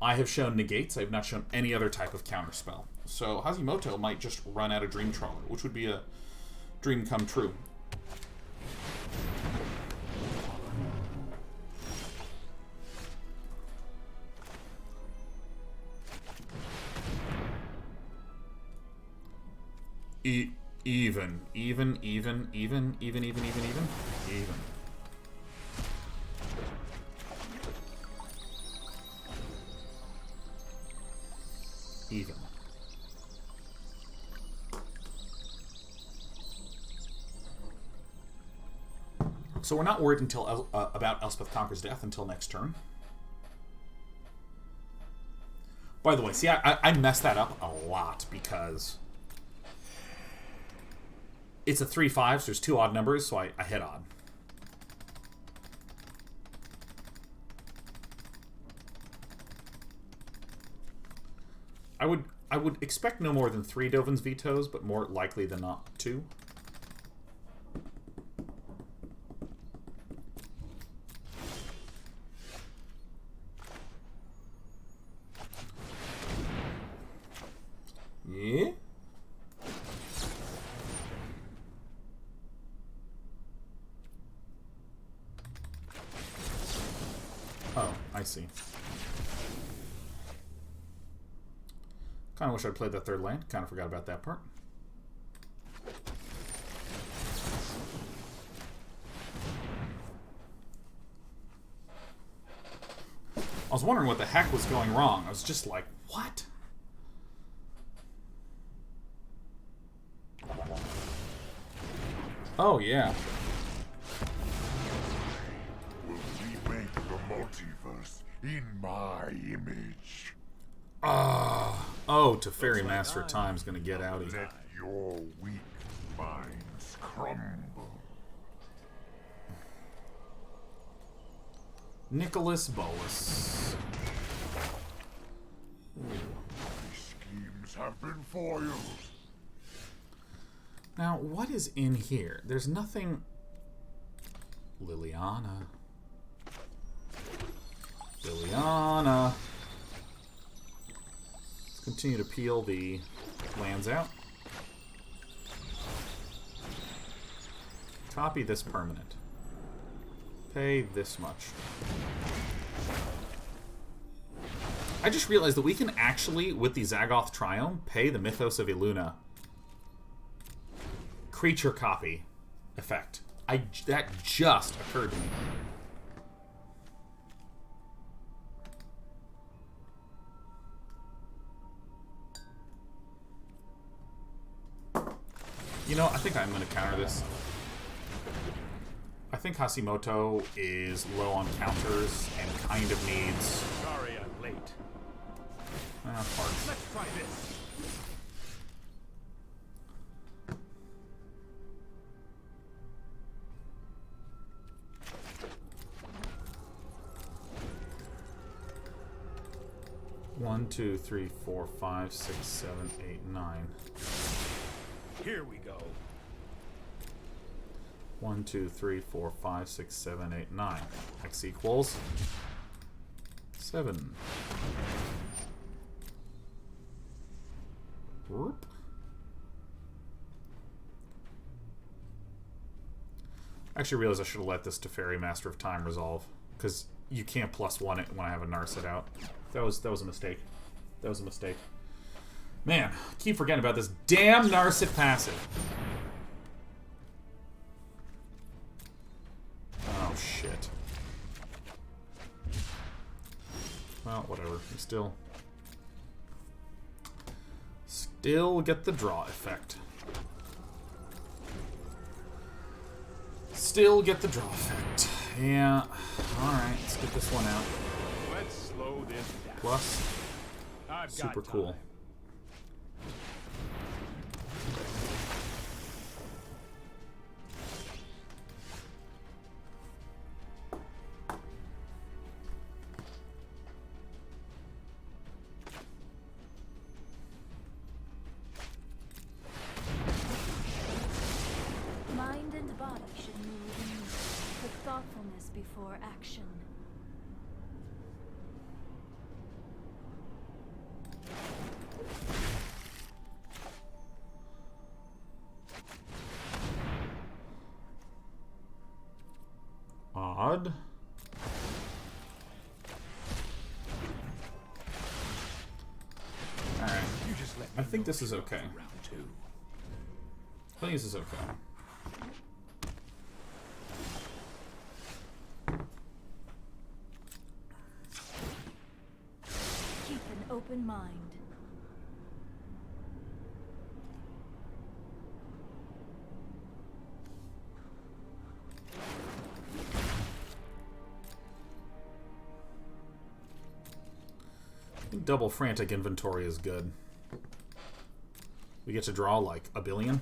I have shown negates, I have not shown any other type of counterspell. So Hashimoto might just run out of Dream Trawler, which would be a dream come true. Even. So we're not worried until about Elspeth Conquers Death until next turn. By the way, see, I messed that up a lot because it's a 3-5, so there's 2 odd numbers, so I hit odd. I would expect no more than 3 Dovin's Vetoes, but more likely than not 2. Yeah. Oh, I see. Kind of wish I'd played that third land. Kind of forgot about that part. I was wondering what the heck was going wrong. I was just like, what? Oh, yeah. Will remake the multiverse in my image. Oh, Teferi Master of Time's gonna get outie. Let your weak minds crumble. Nicholas Bolas. These schemes have been foiled. Now, what is in here? There's nothing... Liliana. Liliana. Let's continue to peel the lands out. Copy this permanent. Pay this much. I just realized that we can actually, with the Zagoth Triome, pay the Mythos of Illuna creature copy effect. That just occurred to me. You know, I think I'm going to counter this. I think Hashimoto is low on counters and kind of needs... Sorry I'm late. Parts. Let's try this. One, 2, 3, 4, 5, 6, 7, 8, 9. Here we go. 1, 2, 3, 4, 5, 6, 7, 8, 9. X equals 7. Whoop. I actually realized I should have let this Teferi Master of Time resolve, because you can't +1 it when I have a Narset out. That was a mistake. That was a mistake. Man, I keep forgetting about this damn Narset passive. Oh, shit. Well, whatever. We still get the draw effect. Still get the draw effect. Yeah. Alright, let's get this one out. Let's slow this down. Plus, I've super got cool. time. Mind and body should move in unison, with thoughtfulness before action. Odd. Alright. You just let me I think know this is if you're okay. up for round 2. I think this is okay. Keep an open mind. I think double Frantic Inventory is good. We get to draw like a billion.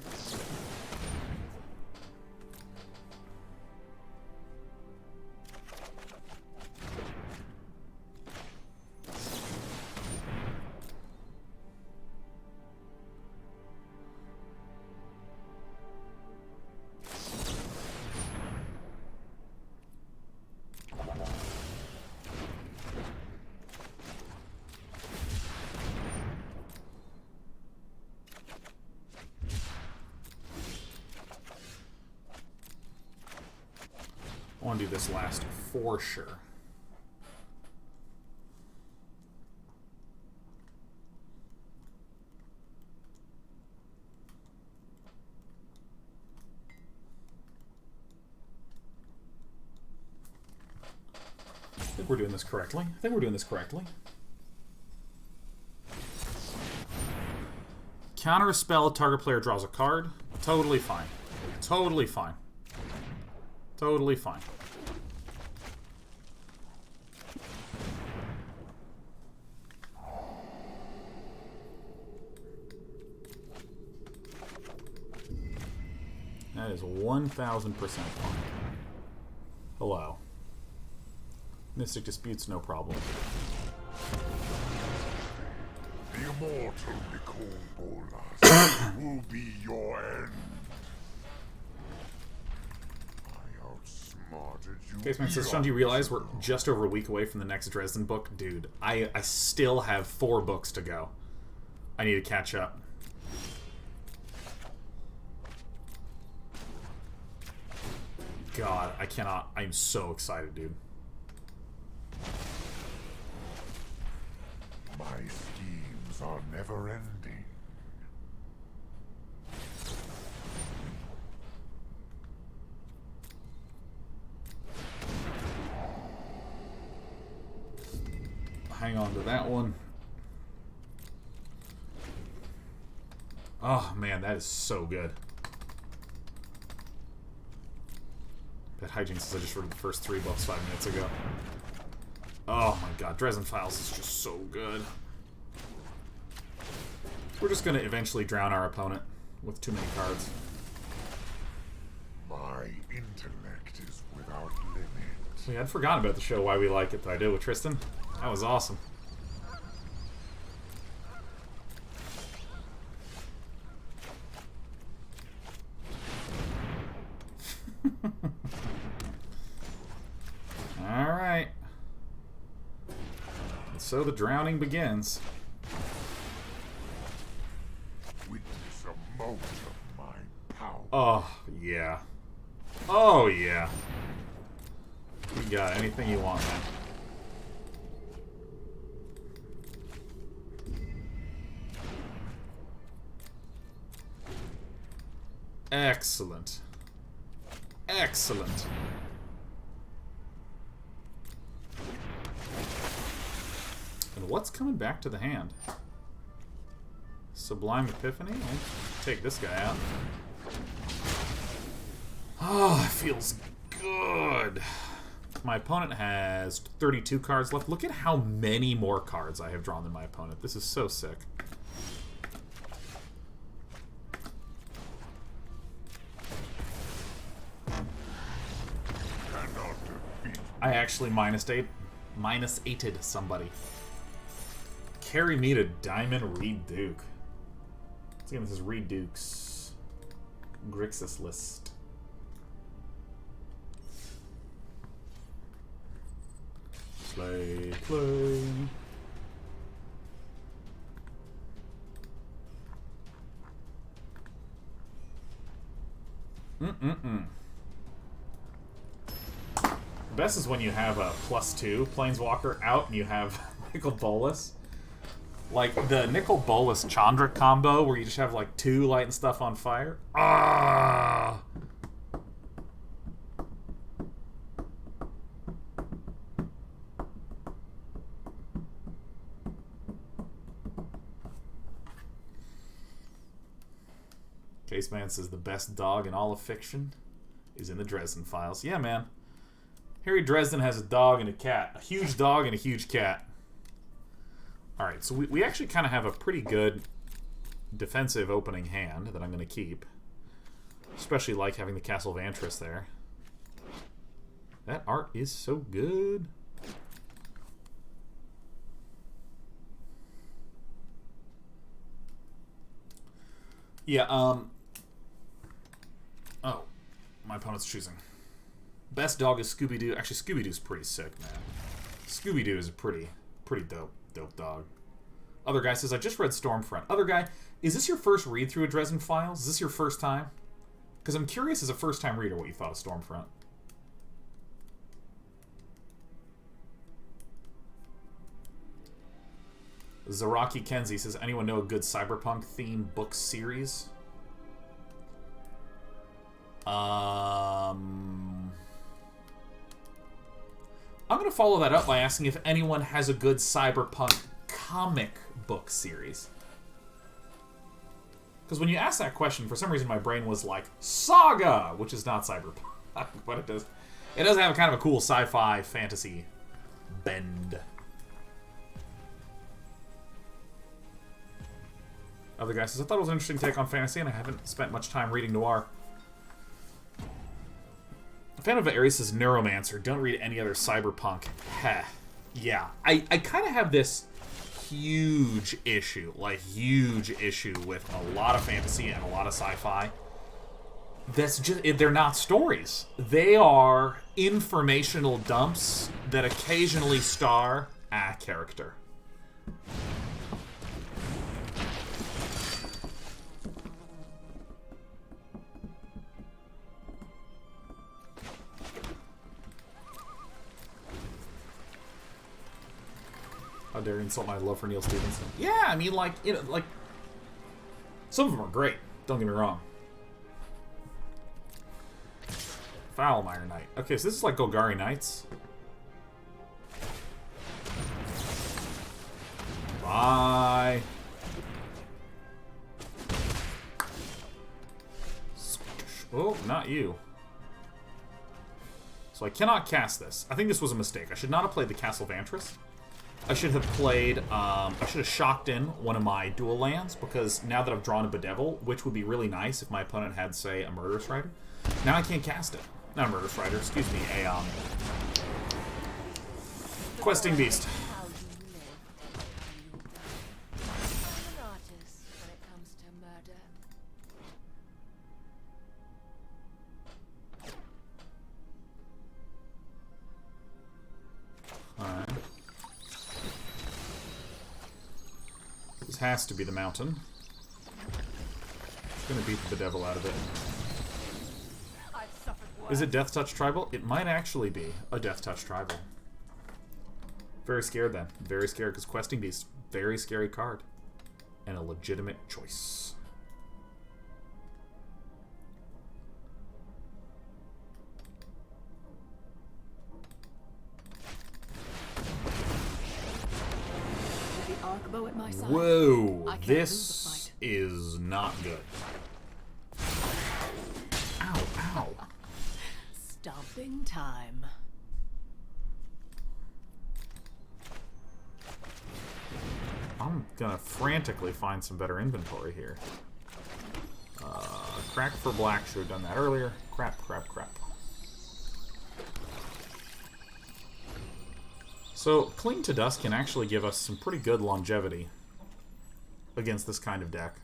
I want to do this last for sure. I think we're doing this correctly. I think we're doing this correctly. Counter a spell, target player draws a card. Totally fine. Totally fine. Totally fine. That is 1000% fine. Hello. Mystic Dispute's no problem. The immortal Nicol Bolas will be your end. I outsmarted you. Caseman says, Sean, do you realize we're just over a week away from the next Dresden book? Dude, I still have 4 books to go. I need to catch up. God, I cannot. I'm so excited, dude. My schemes are never ending. Hang on to that one. Oh, man, that is so good. That Hygiene says I just read the first 3 books 5 minutes ago. Oh my god, Dresden Files is just so good. We're just going to eventually drown our opponent with too many cards. My intellect is without limit. See, I'd forgotten about the show Why We Like It that I did with Tristan. That was awesome. Alright. And so the drowning begins. Witness a moment of my power. Oh, yeah. Oh, yeah. You got anything you want, man. Excellent. Excellent. And what's coming back to the hand? Sublime Epiphany? I'll take this guy out. Oh, it feels good. My opponent has 32 cards left. Look at how many more cards I have drawn than my opponent. This is so sick. I actually minus-8'd somebody. Carry me to Diamond Reid Duke. Let's again, this is Reid Duke's Grixis list. Play, play. The best is when you have a +2 Planeswalker out and you have Nicol Bolas. Like the Nicol Bolas Chandra combo where you just have like 2 lighting stuff on fire. Ah! Caseman says the best dog in all of fiction is in the Dresden Files. Yeah, man. Harry Dresden has a dog and a cat. A huge dog and a huge cat. Alright, so we actually kind of have a pretty good defensive opening hand that I'm going to keep. Especially like having the Castle Vantress there. That art is so good. Yeah, oh. My opponent's choosing. Best dog is Scooby-Doo. Actually, Scooby-Doo's pretty sick, man. Scooby-Doo is a pretty dope dog. Other guy says, I just read Stormfront. Other guy, is this your first read through a Dresden Files? Is this your first time? Because I'm curious as a first-time reader what you thought of Stormfront. Zaraki Kenzie says, anyone know a good cyberpunk-themed book series? I'm going to follow that up by asking if anyone has a good cyberpunk comic book series. Because when you asked that question, for some reason my brain was like, Saga! Which is not cyberpunk, but it does have kind of a cool sci-fi fantasy bend. Other guy says, I thought it was an interesting take on fantasy, and I haven't spent much time reading noir. Fan of Ares says Neuromancer. Don't read any other cyberpunk. Heh. Yeah. I kind of have this huge issue with a lot of fantasy and a lot of sci-fi. That's just, they're not stories. They are informational dumps that occasionally star a character. How dare you insult my love for Neil Stephenson? Yeah, I mean, like, you know, like, some of them are great. Don't get me wrong. Foulmire Knight. Okay, so this is like Golgari Knights. Bye. Oh, not you. So I cannot cast this. I think this was a mistake. I should not have played the Castle Vantress. I should have played, I should have shocked in one of my dual lands, because now that I've drawn a Bedevil, which would be really nice if my opponent had, say, a Murderous Rider, now I can't cast it. Not a Murderous Rider, excuse me, a, Questing Beast. Alright. This has to be the mountain. It's gonna beat the Bedevil out of it. Is it Death Touch Tribal? It might actually be a Death Touch Tribal. Very scared then. Very scared, because Questing Beast, very scary card. And a legitimate choice. Whoa, this is not good. Ow, ow. Stomping time. I'm gonna frantically find some better inventory here. Crack for black, should have done that earlier. Crap, crap, crap. So, Cling to Dust can actually give us some pretty good longevity against this kind of deck.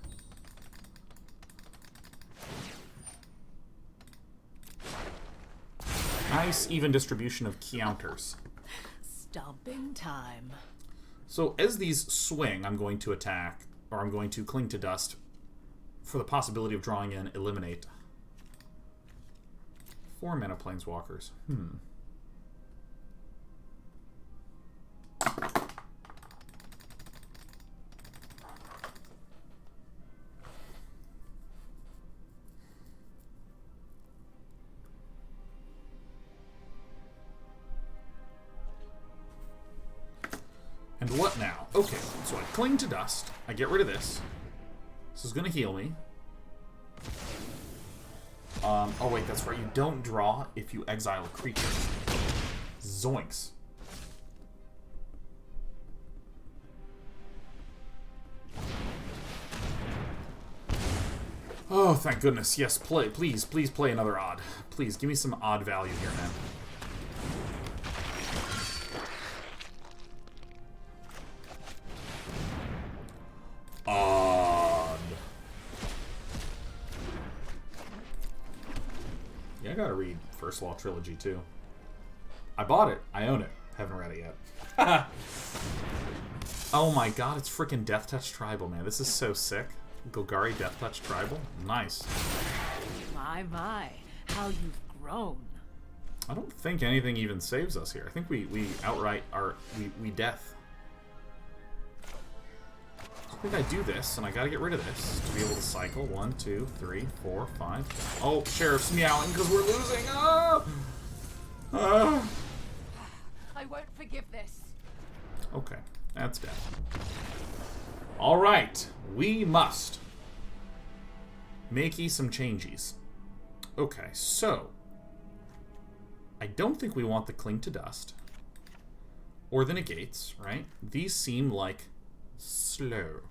Nice even distribution of counters. Stomping time. So as these swing, I'm going to attack, or I'm going to Cling to Dust for the possibility of drawing in Eliminate. 4 mana Planeswalkers. And what now? Okay, so I Cling to Dust. I get rid of this. This is going to heal me. Oh wait, that's right. You don't draw if you exile a creature. Zoinks. Oh, thank goodness. Yes, play. Please, please play another odd. Please, give me some odd value here, man. Odd. Yeah, I gotta read First Law Trilogy, too. I bought it. I own it. Haven't read it yet. Oh my god, it's freaking Death Touch Tribal, man. This is so sick. Golgari Death Touch Tribal? Nice. My, how you've grown. I don't think anything even saves us here. I think we outright are... We death. I think I do this, and I gotta get rid of this to be able to cycle. 1, 2, 3, 4, 5. Oh, Sheriff's meowing because we're losing. Ah! Ah! I won't forgive this. Okay, that's death. All right, we must makey some changes. Okay, so I don't think we want the Cling to Dust or the Negates, right? These seem like slow.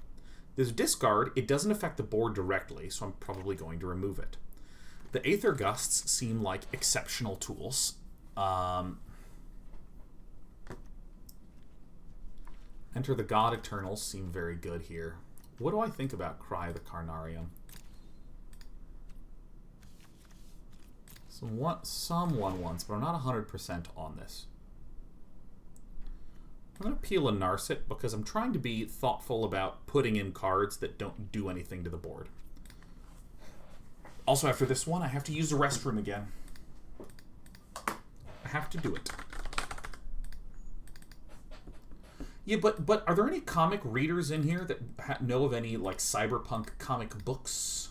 There's discard. It doesn't affect the board directly, so I'm probably going to remove it. The Aether Gusts seem like exceptional tools. Enter the God Eternals seem very good here. What do I think about Cry the Carnarium? Some 1/1s, but I'm not 100% on this. I'm going to peel a Narset because I'm trying to be thoughtful about putting in cards that don't do anything to the board. Also, after this one, I have to use the restroom again. I have to do it. Yeah, but are there any comic readers in here that know of any, like, cyberpunk comic books?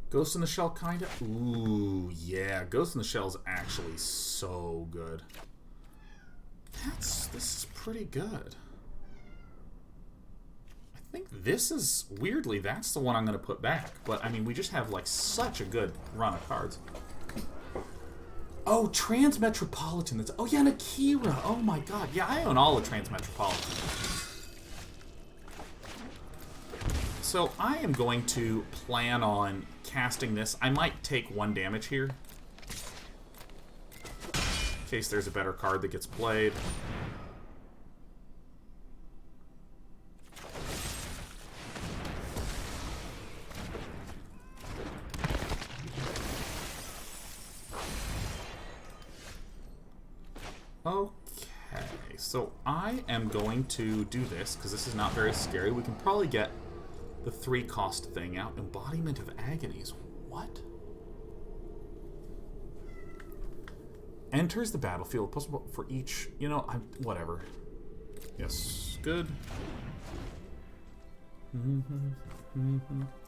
Ghost in the Shell, kinda? Ooh, yeah. Ghost in the Shell is actually so good. This is pretty good. I think this is, weirdly, that's the one I'm going to put back. But, I mean, we just have, like, such a good run of cards. Oh, Transmetropolitan. That's, oh, yeah, and Akira. Oh, my God. Yeah, I own all the Transmetropolitan. So I am going to plan on casting this. I might take 1 damage here, in case there's a better card that gets played. Okay, so I am going to do this, because this is not very scary. We can probably get the 3-cost thing out. Embodiment of Agonies. What? Enters the battlefield. Plus for each... You know, whatever. Yes. Good.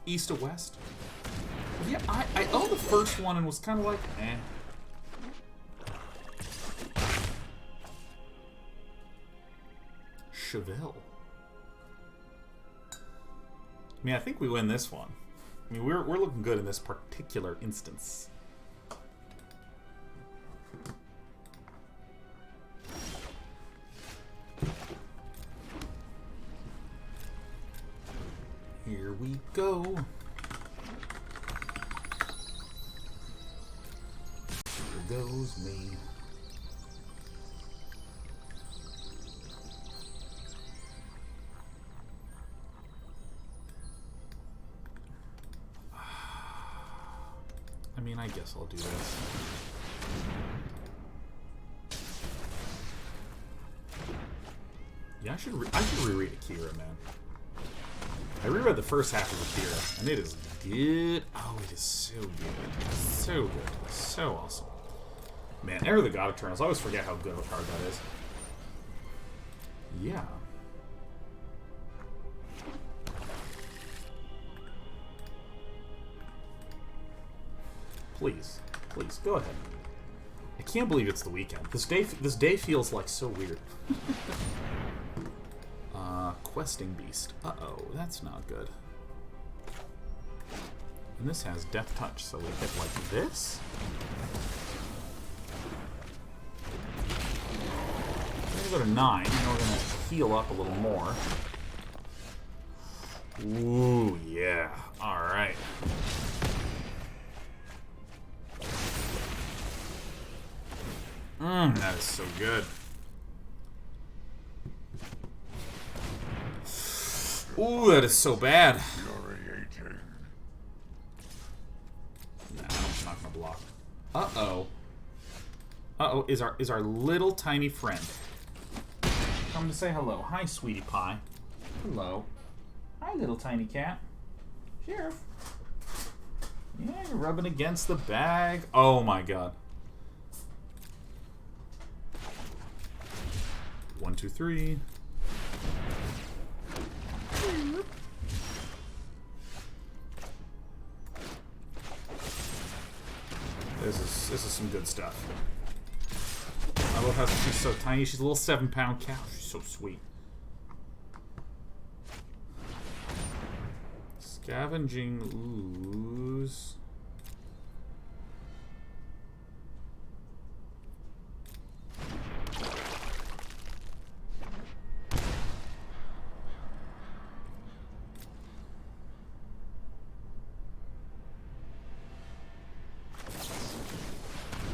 East to west. Yeah, I owned the first one and was kind of like, eh. Chevelle. I mean, I think we win this one. I mean, we're looking good in this particular instance. Here we go. Here goes me. I mean, I guess I'll do this. Yeah, I should reread Akira, man. I reread the first half of Akira, and it is good. Oh, it is so good. So good. So awesome. Man, Enter the God Eternals. I always forget how good of a card that is. Yeah. Please. Please, go ahead. I can't believe it's the weekend. This day feels like so weird. Questing Beast. Uh-oh, that's not good. And this has Death Touch, so we hit like this. We're gonna go to 9, and we're gonna heal up a little more. Ooh, yeah. Alright. That is so good. Ooh, that is so bad. Nah, I'm just not gonna block. Uh-oh. Uh-oh, is our little tiny friend come to say hello. Hi, sweetie pie. Hello. Hi, little tiny cat. Sheriff. Yeah, you're rubbing against the bag. Oh my god. 1, 2, 3. This is some good stuff. I love how she's so tiny. She's a little 7-pound cow. She's so sweet. Scavenging Ooze.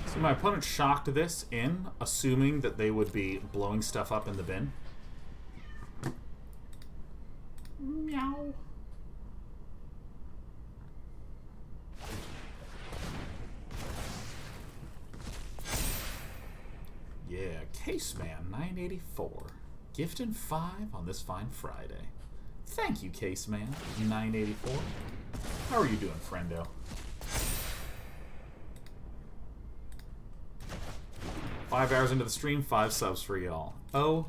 So my opponent shocked this in, assuming that they would be blowing stuff up in the bin. Meow. Yeah, Caseman 984. Gifting 5 on this fine Friday. Thank you, Caseman 984. How are you doing, friendo? 5 hours into the stream, 5 subs for y'all. Oh,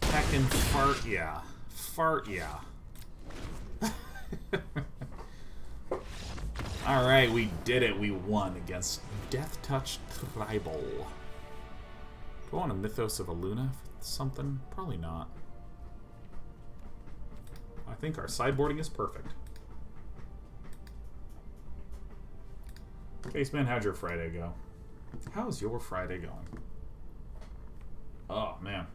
heckin' fart, yeah. Fart, yeah. Alright, we did it. We won against Death Touch Tribal. Do I want a Mythos of Illuna for something? Probably not. I think our sideboarding is perfect. Caseman, how'd your Friday go? How's your Friday going? Oh, man.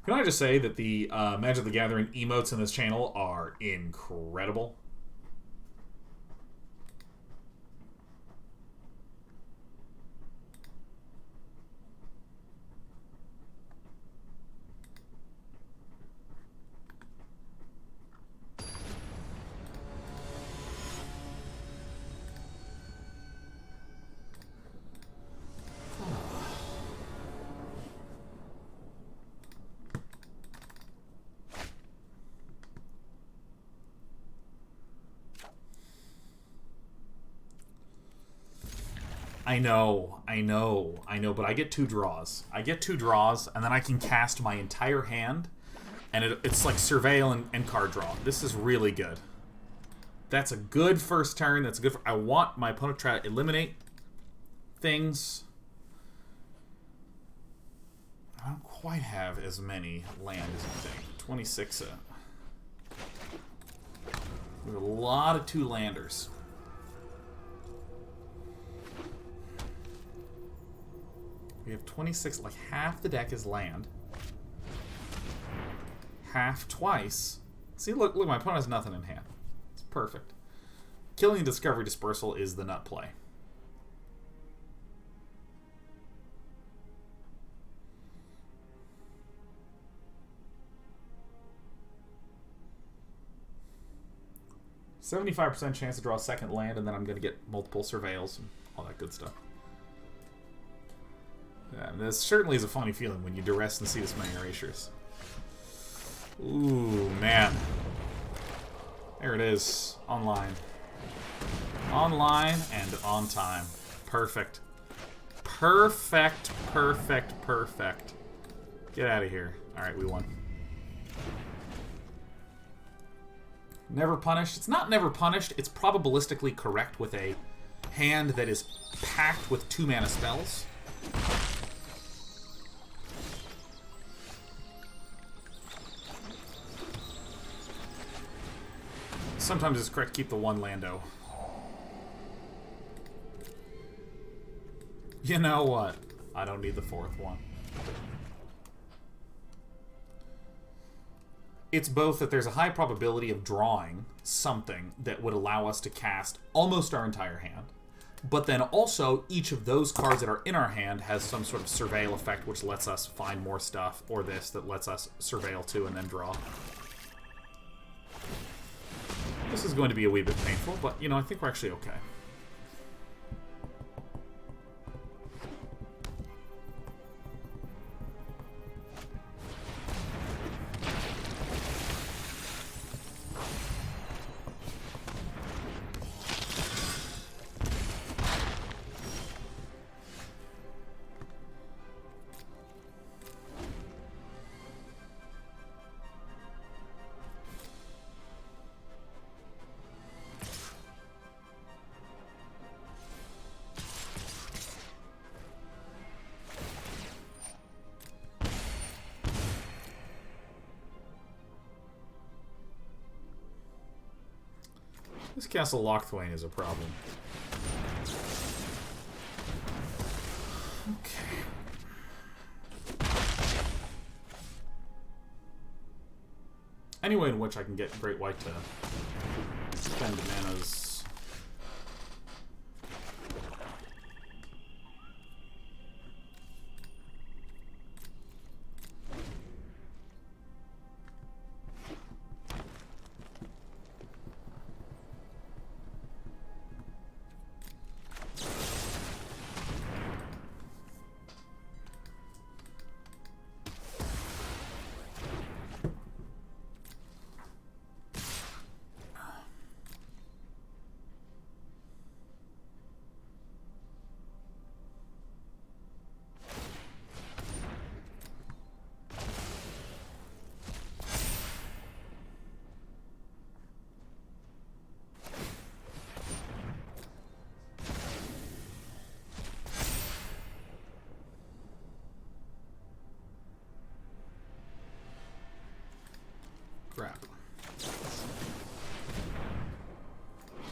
Can I just say that the Magic the Gathering emotes in this channel are incredible? I know, but I get 2 draws. I get 2 draws, and then I can cast my entire hand, and it's like Surveil and card draw. This is really good. That's a good first turn. That's good. I want my opponent to try to eliminate things. I don't quite have as many land as I think. 26. We have a lot of 2-landers. We have 26, like half the deck is land. Half twice. See, look, my opponent has nothing in hand. It's perfect. Killing Discovery Dispersal is the nut play. %75% chance to draw a second land, and then I'm going to get multiple surveils and all that good stuff. Yeah, this certainly is a funny feeling when you duress and see this many erasures. Ooh, man. There it is. Online. Online and on time. Perfect. Perfect, perfect, perfect. Get out of here. Alright, we won. Never punished. It's not never punished. It's probabilistically correct with a hand that is packed with 2-mana spells. Sometimes it's correct to keep the 1 Lando. You know what? I don't need the 4th one. It's both that there's a high probability of drawing something that would allow us to cast almost our entire hand, but then also each of those cards that are in our hand has some sort of surveil effect which lets us find more stuff, or this that lets us surveil too and then draw. This is going to be a wee bit painful, but, you know, I think we're actually okay. This Castle Lochthwain is a problem. Okay. Any way in which I can get Great White to spend manas. Crap.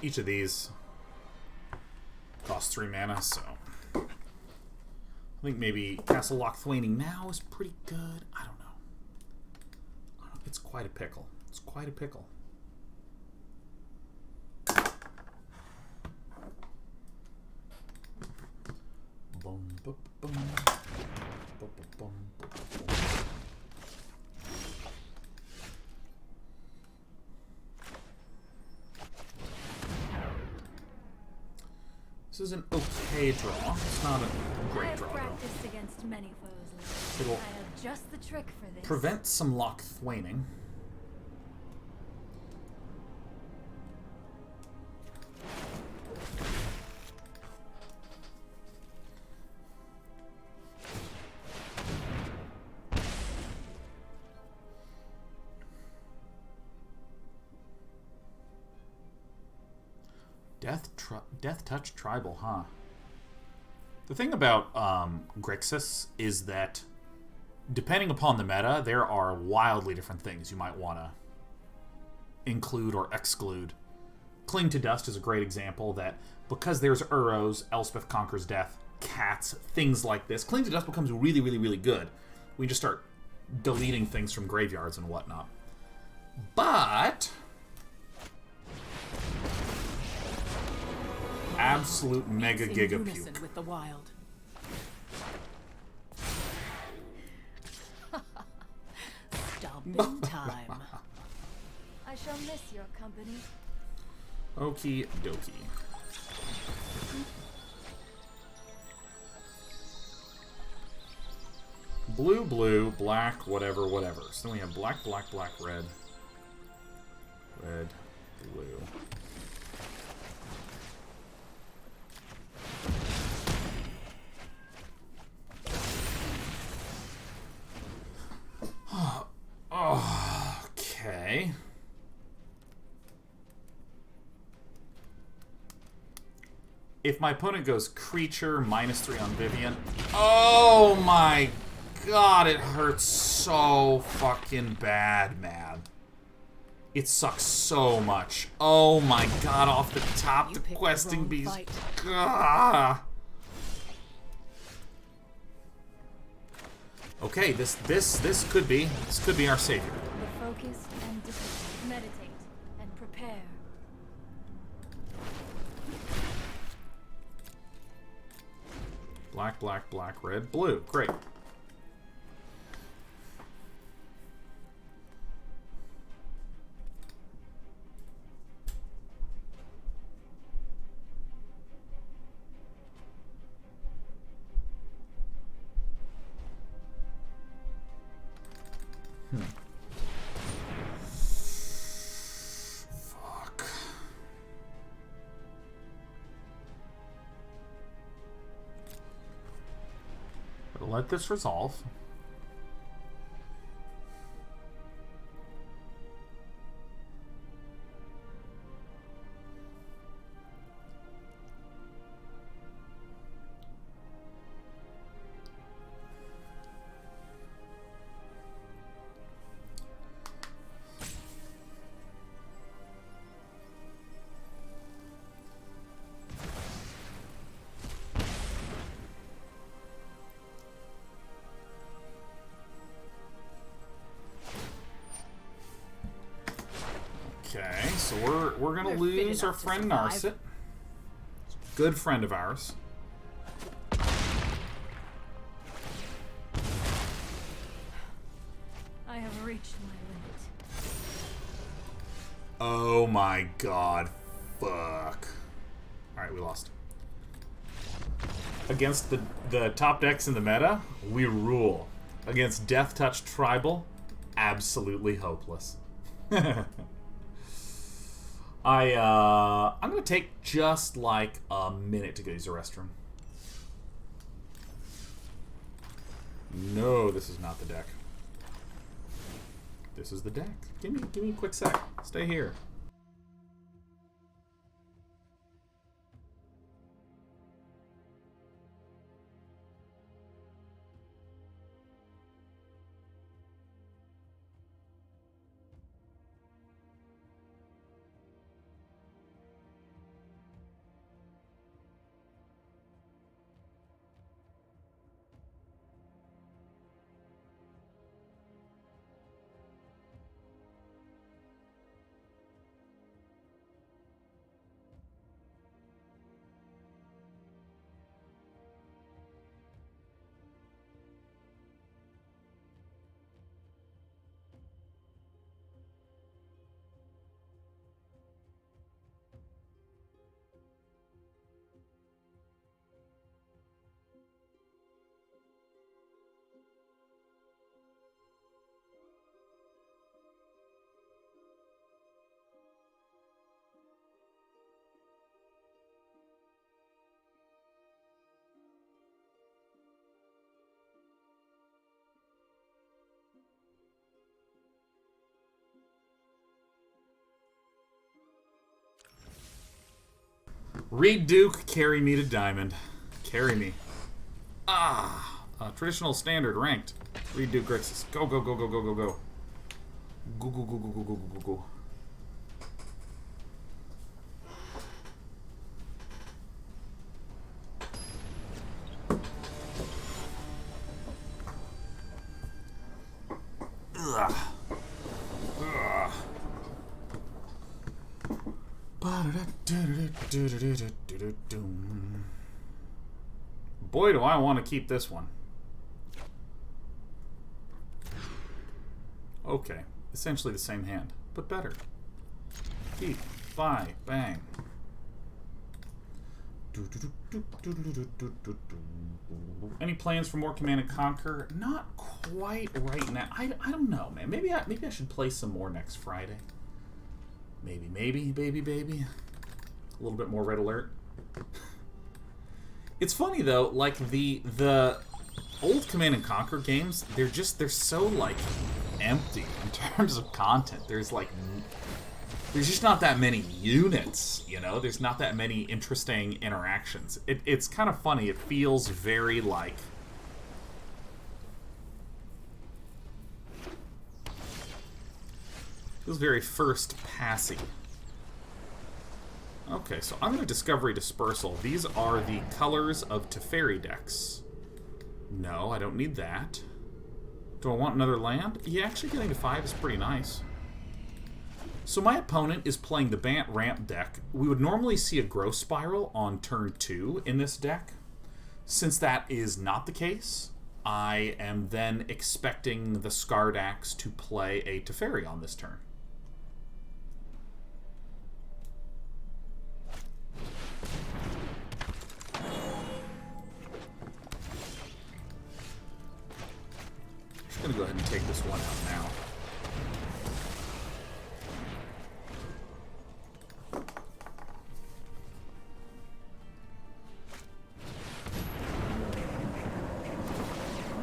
Each of these costs 3 mana, so I think maybe Castle Lochthwaining now is pretty good. I don't know. It's quite a pickle. It's quite a pickle. Boom, boom, boom. Boom, boom, boom, boom, boom. This is an okay draw. It's not a great draw, I have though. practiced against many foes. It'll I have just the trick for this. prevent some Lochthwaining. Death Touch Tribal, huh? The thing about Grixis is that depending upon the meta, there are wildly different things you might want to include or exclude. Cling to Dust is a great example that because there's Uros, Elspeth Conquers Death, cats, things like this, Cling to Dust becomes really, really, really good. We just start deleting things from graveyards and whatnot. But absolute mega In giga unison puke. with the wild. Stomping time. I shall miss your company. Okie dokie. Blue, blue, black, whatever, whatever. So then we have black, black, black, red. Red, blue. Okay. If my opponent goes creature, -3 on Vivian. Oh my god, it hurts so fucking bad, man. It sucks so much. Oh my god, off the top, You the picked the questing wrong beast. fight. Gah. Okay, this could be our savior. The focus and discipline. Meditate and prepare. Black, black, black, red, blue. Great. Fuck. Let this resolve. So we're gonna We're fit lose our enough to friend survive. Narset. Good friend of ours. I have reached my limit. Oh my god. Fuck. Alright, we lost. Against the top decks in the meta, we rule. Against Death Touch Tribal, absolutely hopeless. I'm gonna take just like a minute to go use the restroom. No, this is not the deck. This is the deck. Give me a quick sec. Stay here. Reid Duke, carry me to diamond. Carry me. Traditional standard ranked. Reid Duke Grixis. Go, go, go, go, go, go, go. Go, go, go, go, go, go, go, go. Ugh. Ugh. Boy, do I want to keep this one. Okay, essentially the same hand, but better. Keep, buy, bang. Any plans for more Command and Conquer? Not quite right now. I don't know, man. Maybe I should play some more next Friday. Maybe, baby. A little bit more Red Alert. It's funny though, like the old Command and Conquer games, they're so like empty in terms of content. There's just not that many units, you know? There's not that many interesting interactions. It's kind of funny. It feels very like... feels very first passy. Okay, so I'm going to Discovery Dispersal. These are the colors of Teferi decks. No, I don't need that. Do I want another land? Yeah, actually getting to 5 is pretty nice. So my opponent is playing the Bant Ramp deck. We would normally see a Growth Spiral on turn 2 in this deck. Since that is not the case, I am then expecting the Skardax to play a Teferi on this turn. I'm going to go ahead and take this one out now.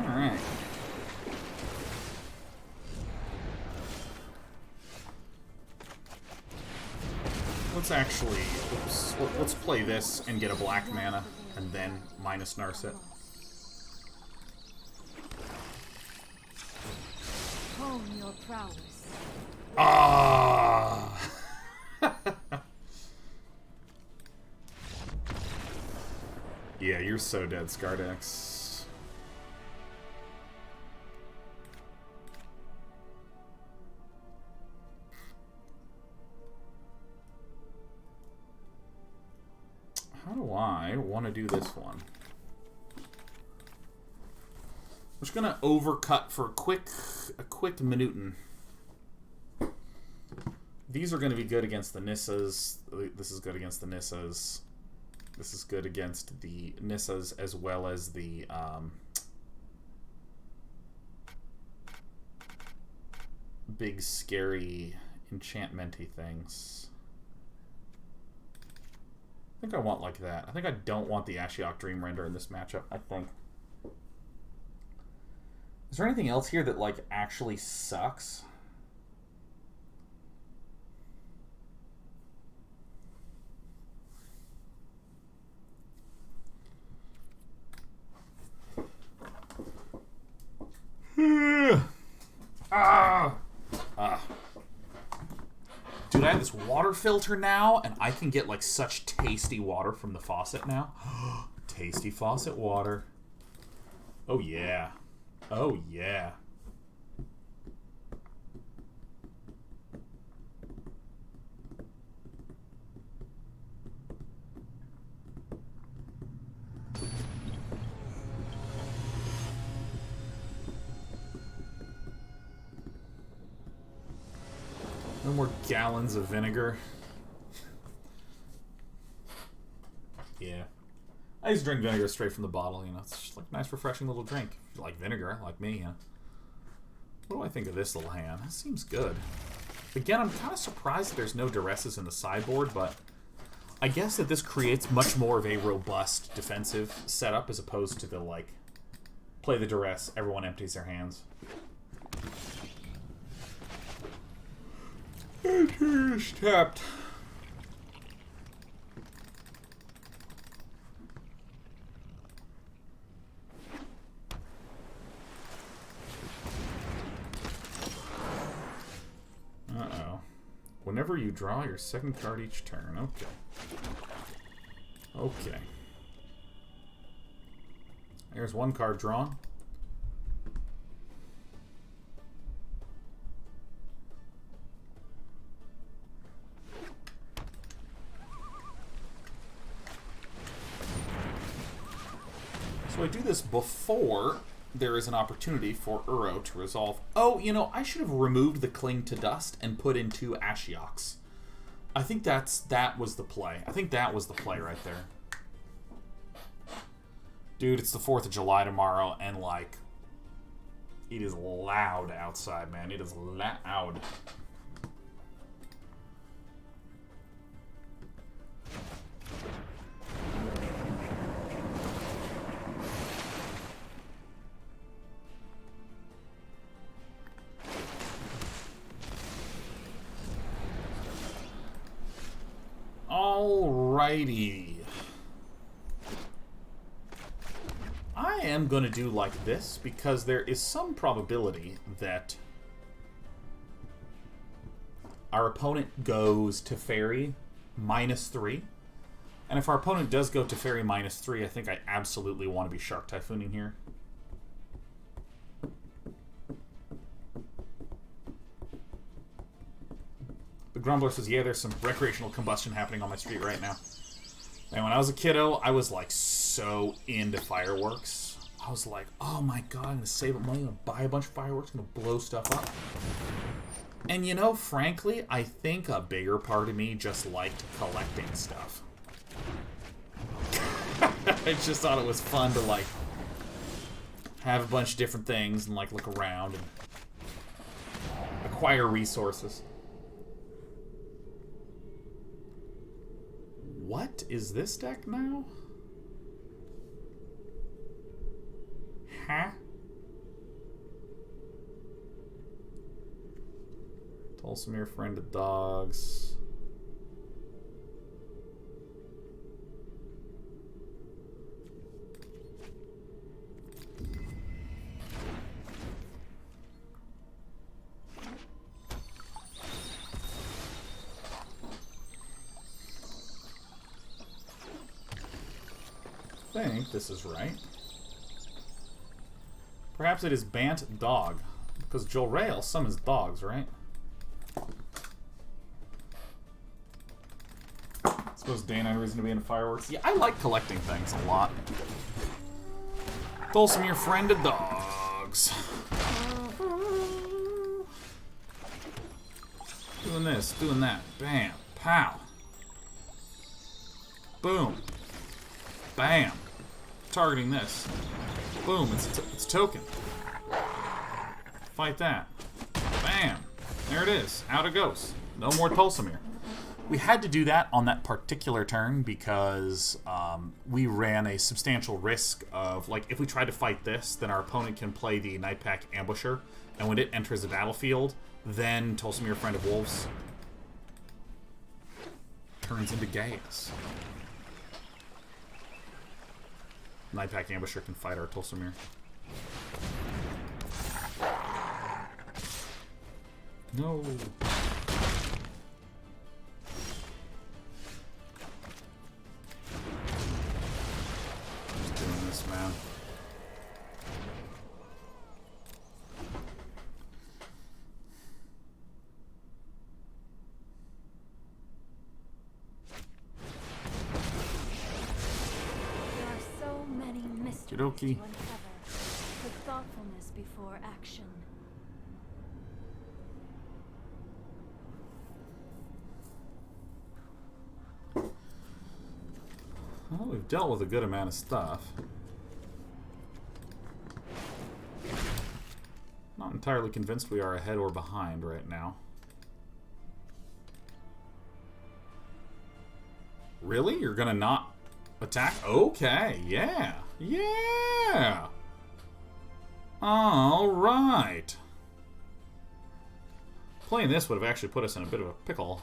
Alright. Let's actually... oops, let's play this and get a black mana, and then minus Narset. Hone your prowess. Ah! Yeah, you're so dead, Skardax. I want to do this one. I'm just gonna overcut for a quick minutin. These are gonna be good against the Nissas. This is good against the Nissas. This is good against the Nissas as well as the big scary enchantment-y things. I think I want like that. I think I don't want the Ashiok Dream Render in this matchup, I think. Is there anything else here that, like, actually sucks? Dude, I have this water filter now, and I can get, like, such tasty water from the faucet now. Tasty faucet water. Oh, yeah. Oh, yeah. No more gallons of vinegar. Yeah. I just drink vinegar straight from the bottle, you know. It's just like a nice, refreshing little drink. If you like vinegar, like me, you know. What do I think of this little hand? It seems good. Again, I'm kind of surprised that there's no duresses in the sideboard, but I guess that this creates much more of a robust defensive setup as opposed to the, like, play the duress, everyone empties their hands. Enters tapped. Uh-oh. Whenever you draw your second card each turn. Okay. Okay. Here's one card drawn. So I do this before there is an opportunity for Uro to resolve. Oh, you know, I should have removed the Cling to Dust and put in 2 Ashioks. I think that was the play. I think that was the play right there. Dude, it's the 4th of July tomorrow, and, like, it is loud outside, man. It is loud. Alrighty. I am going to do like this because there is some probability that our opponent goes to Fairy -3. And if our opponent does go to Fairy -3, I think I absolutely want to be Shark Typhooning here. The Grumbler says, yeah, there's some recreational combustion happening on my street right now. And when I was a kiddo, I was, like, so into fireworks. I was like, oh my god, I'm going to save up money, I'm going to buy a bunch of fireworks, I'm going to blow stuff up. And, you know, frankly, I think a bigger part of me just liked collecting stuff. I just thought it was fun to, like, have a bunch of different things and, like, look around and acquire resources. What is this deck now? Huh? Tolsimir, Friend of Dogs. I think this is right. Perhaps it is Bant Dog, because Jolrael summons dogs, right? It's Suppose day and night reason to be into fireworks. Yeah, I like collecting things a lot. Folsom, your friend of dogs. Doing this, doing that. Bam. Pow. Boom. Bam. Targeting this. Boom. It's token. Fight that. Bam. There it is. Out it goes. No more Tulsamir. We had to do that on that particular turn because we ran a substantial risk of, like, if we tried to fight this, then our opponent can play the Nightpack Ambusher, and when it enters the battlefield, then Tulsamir, Friend of Wolves, turns into Gaius. Nightpack Ambusher can fight our Tulsamir. No. Just doing this, man. There are so many mysteries Okey-dokey. to uncover. Put thoughtfulness before action. Well, we've dealt with a good amount of stuff. Not entirely convinced we are ahead or behind right now. Really? You're gonna not attack? Okay, yeah. Yeah! Alright. Playing this would have actually put us in a bit of a pickle.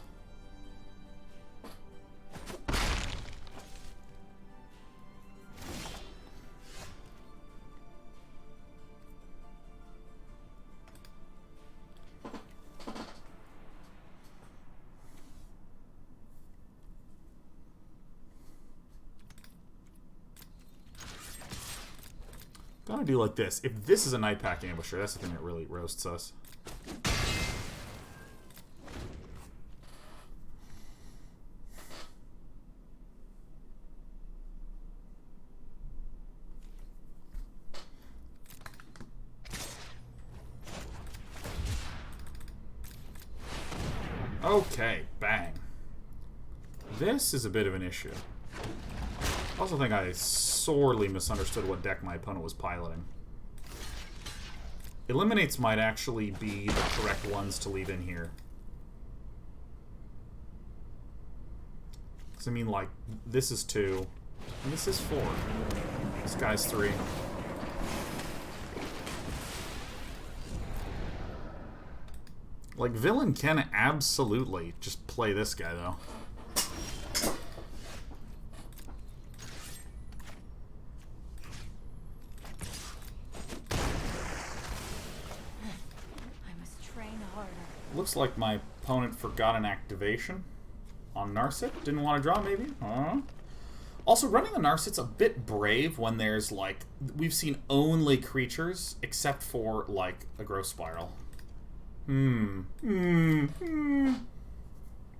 Gotta do like this. If this is a Nightpack Ambusher, that's the thing that really roasts us. Okay, bang. This is a bit of an issue. I also think I sorely misunderstood what deck my opponent was piloting. Eliminates might actually be the correct ones to leave in here. Because, I mean, like, this is 2, and this is 4. This guy's 3. Like, Villain can absolutely just play this guy, though. Looks like my opponent forgot an activation on Narset. Didn't want to draw, maybe? Also, running the Narset's a bit brave when there's, like, we've seen only creatures, except for, like, a Growth Spiral. Do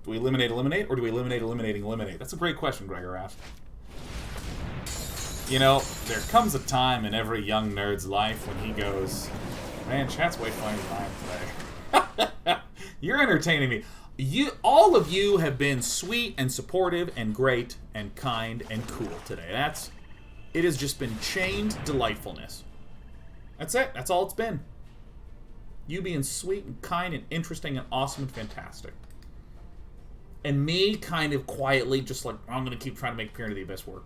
we eliminate, or do we eliminate, eliminate? That's a great question, Gregor asked. You know, there comes a time in every young nerd's life when he goes, man, chat's way funnier than I am today. You're entertaining me. All of you have been sweet and supportive and great and kind and cool today. It has just been chained delightfulness. That's it. That's all it's been. You being sweet and kind and interesting and awesome and fantastic. And me kind of quietly just like, I'm going to keep trying to make Peer into the Abyss work.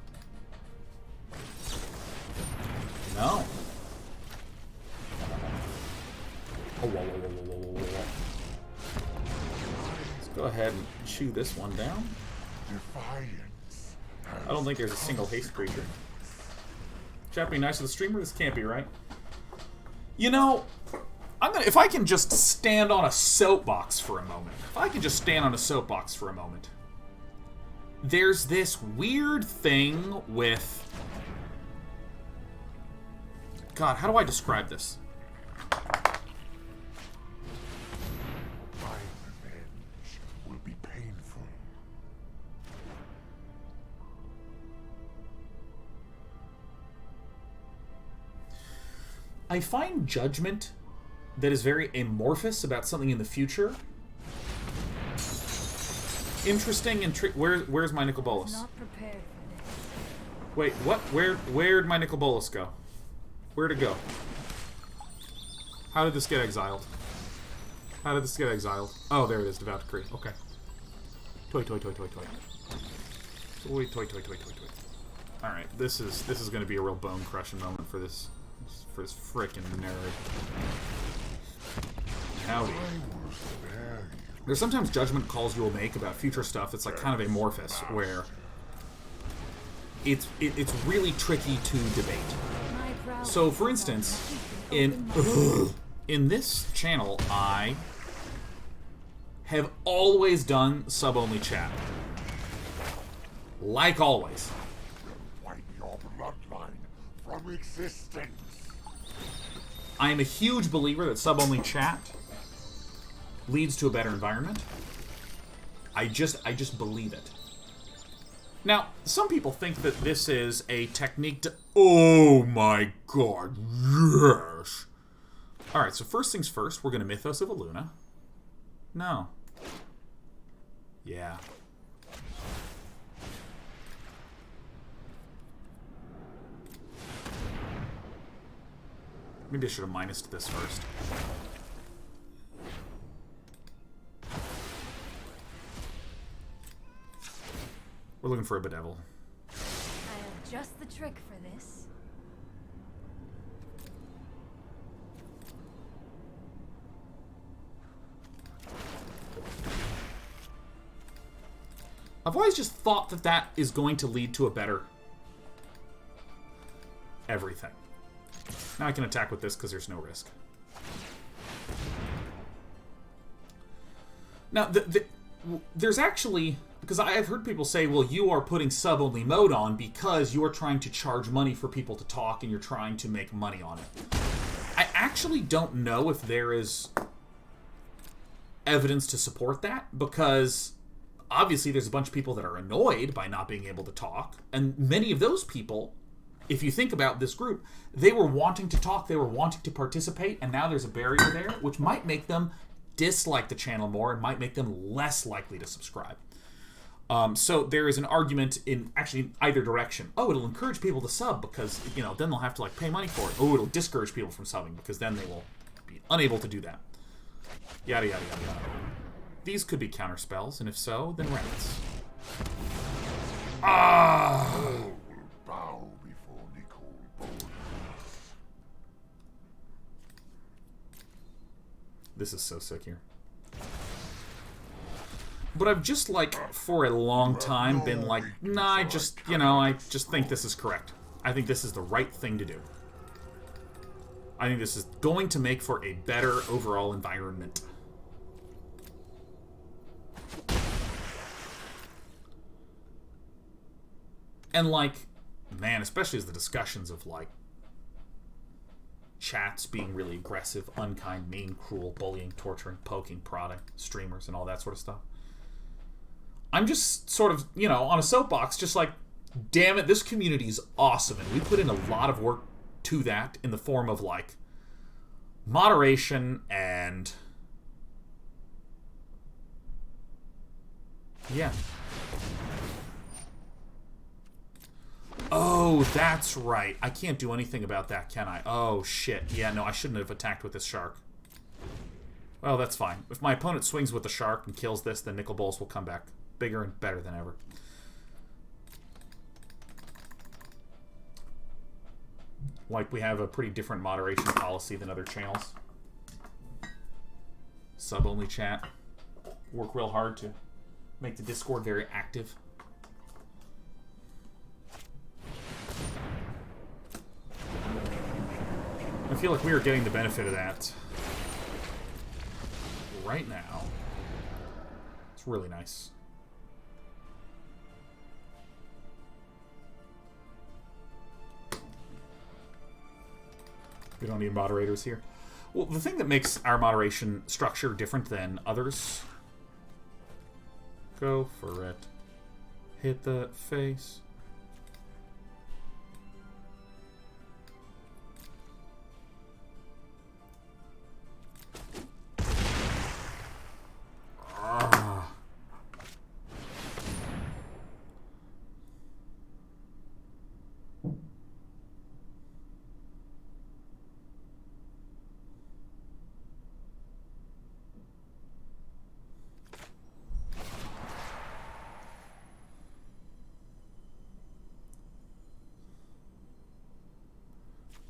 No. Oh, whoa. Let's go ahead and chew this one down. Defiance. I don't think there's a single haste creature. Chat be nice to the streamer? This can't be right. You know, if I can just stand on a soapbox for a moment. There's this weird thing with... God, how do I describe this? My revenge will be painful. I find judgment that is very amorphous about something in the future interesting and where's my Nicol Bolas? Not prepared for this. Wait, what? Where'd my Nicol Bolas go? Where'd it go? How did this get exiled? How did this get exiled? Oh, there it is, Devout Decree. Okay. Toy. Alright, this is gonna be a real bone crushing moment for this frickin' nerd. Howdy. There's sometimes judgment calls you will make about future stuff that's like kind of amorphous, where it's really tricky to debate. So, for instance, in this channel, I have always done sub-only chat. Like always. Wipe your bloodline from existence. I am a huge believer that sub-only chat leads to a better environment. I just believe it. Now, some people think that this is a technique to... Oh my god, yes! Alright, so first things first, we're going to Mythos of Illuna. No. Yeah. Maybe I should have minused this first. We're looking for a Bedevil. I have just the trick for this. I've always just thought that that is going to lead to a better everything. Now I can attack with this because there's no risk. Now, there's actually... Because I've heard people say, well, you are putting sub-only mode on because you are trying to charge money for people to talk and you're trying to make money on it. I actually don't know if there is evidence to support that, because obviously there's a bunch of people that are annoyed by not being able to talk, and many of those people, if you think about this group, they were wanting to talk, they were wanting to participate, and now there's a barrier there, which might make them dislike the channel more and might make them less likely to subscribe. So there is an argument in actually either direction. Oh, it'll encourage people to sub because, you know, then they'll have to like pay money for it. Oh, it'll discourage people from subbing because then they will be unable to do that. Yada, yada, yada, yada. These could be counter spells, and if so, then rats. Ah! All will bow before Nicol Bolas. This is so sick here. But I've just, like, for a long time been like, nah, I just think this is correct. I think this is the right thing to do. I think this is going to make for a better overall environment. And, like, man, especially as the discussions of, like, chats being really aggressive, unkind, mean, cruel, bullying, torturing, poking, prodding, streamers, and all that sort of stuff. I'm just sort of, you know, on a soapbox, just like, damn it, this community is awesome, and we put in a lot of work to that in the form of, like, moderation and... yeah. Oh, that's right. I can't do anything about that, can I? Oh, shit. Yeah, no, I shouldn't have attacked with this shark. Well, that's fine. If my opponent swings with the shark and kills this, then Nicol Bolas will come back bigger and better than ever. Like, we have a pretty different moderation policy than other channels. Sub-only chat. Work real hard to make the Discord very active. I feel like we are getting the benefit of that right now. It's really nice. We don't need moderators here. Well, the thing that makes our moderation structure different than others... Go for it. Hit the face.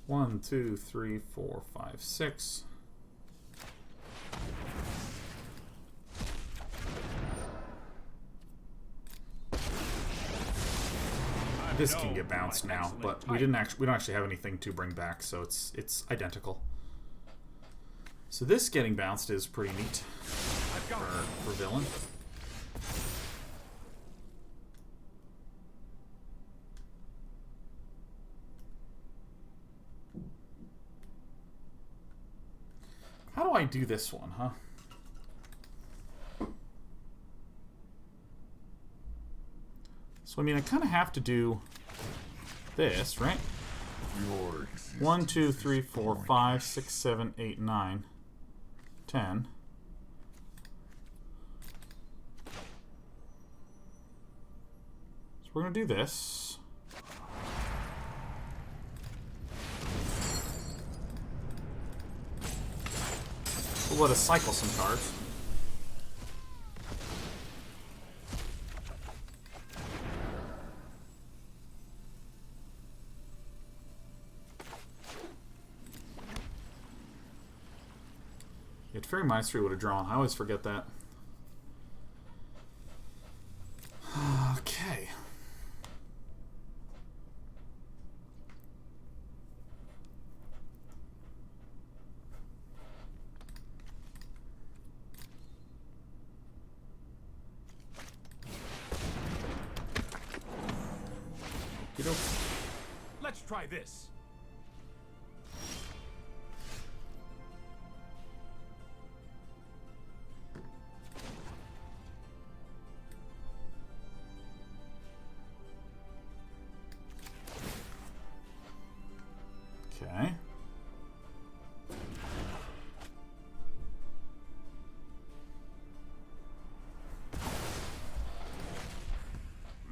1, 2, 3, 4, 5, 6. This can get bounced now, but we don't actually have anything to bring back, so it's identical. So this getting bounced is pretty neat for villain. How do I do this one, huh? So, I mean, I kind of have to do this, right? 1, 2, 3, 4, 5, 6, 7, 8, 9, 10. So we're going to do this. We'll let us cycle some cards. If Fairy Maestri would have drawn. I always forget that. Okay. Let's try this. Okay.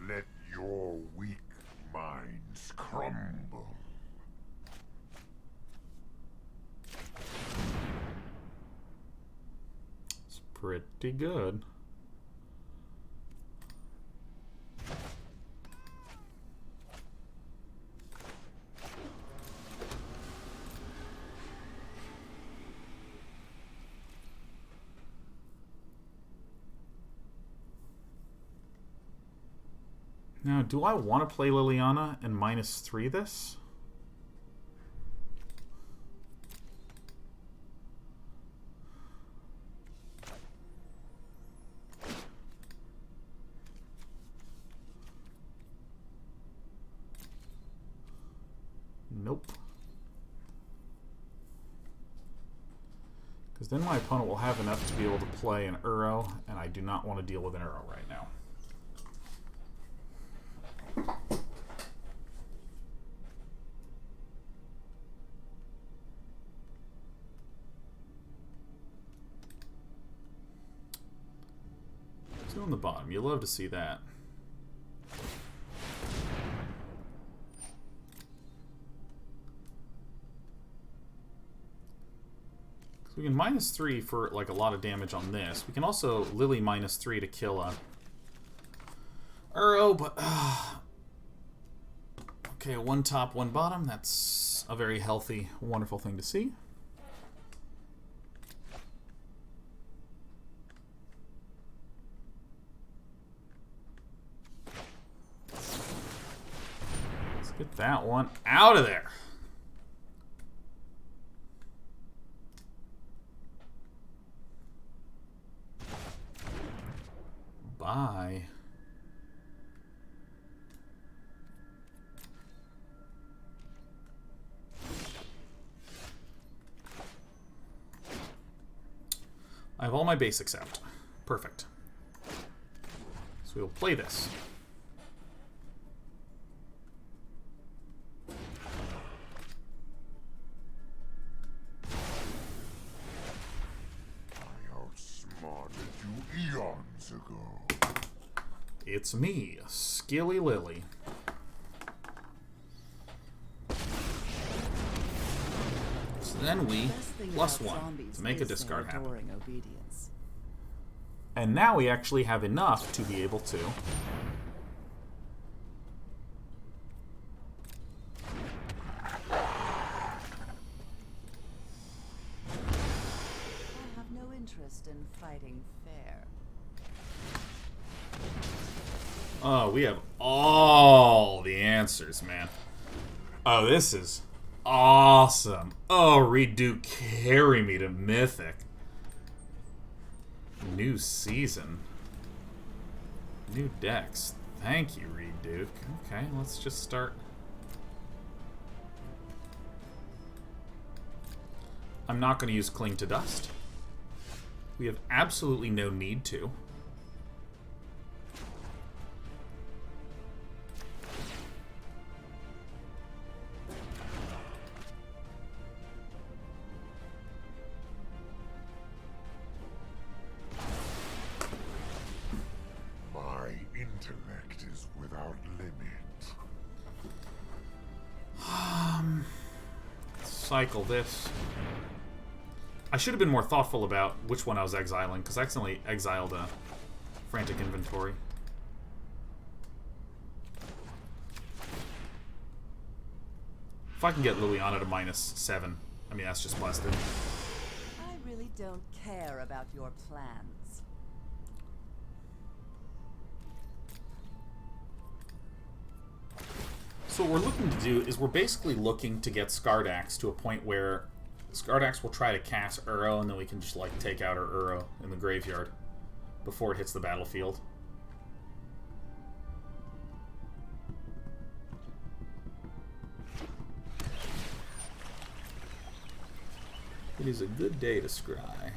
Let your weak minds crumble. It's pretty good. Now, do I want to play Liliana and -3 this? Nope. Because then my opponent will have enough to be able to play an Uro, and I do not want to deal with an Uro right now. Two on the bottom. You love to see that. So we can -3 for like a lot of damage on this. We can also Lily -3 to kill a Uro, but okay, one top, one bottom. That's a very healthy, wonderful thing to see. Let's get that one out of there. Bye. I have all my basics out. Perfect. So we'll play this. I outsmarted you eons ago. It's me, Skilly Lily. So then we +1 to make a discard happen. Obedience. And now we actually have enough to be able to interest in fighting fair. Oh, we have all the answers, man. Oh, this is awesome. Oh, Reid Duke, carry me to Mythic. New season. New decks. Thank you, Reid Duke. Okay, let's just start. I'm not going to use Cling to Dust. We have absolutely no need to. My intellect is without limit. Cycle this. I should have been more thoughtful about which one I was exiling, because I accidentally exiled a Frantic Inventory. If I can get Liliana to -7, I mean, that's just busted. I really don't care about your plans. So what we're looking to do is we're basically looking to get Skardax to a point where Skardax will try to cast Uro, and then we can just, like, take out our Uro in the graveyard before it hits the battlefield. It is a good day to scry.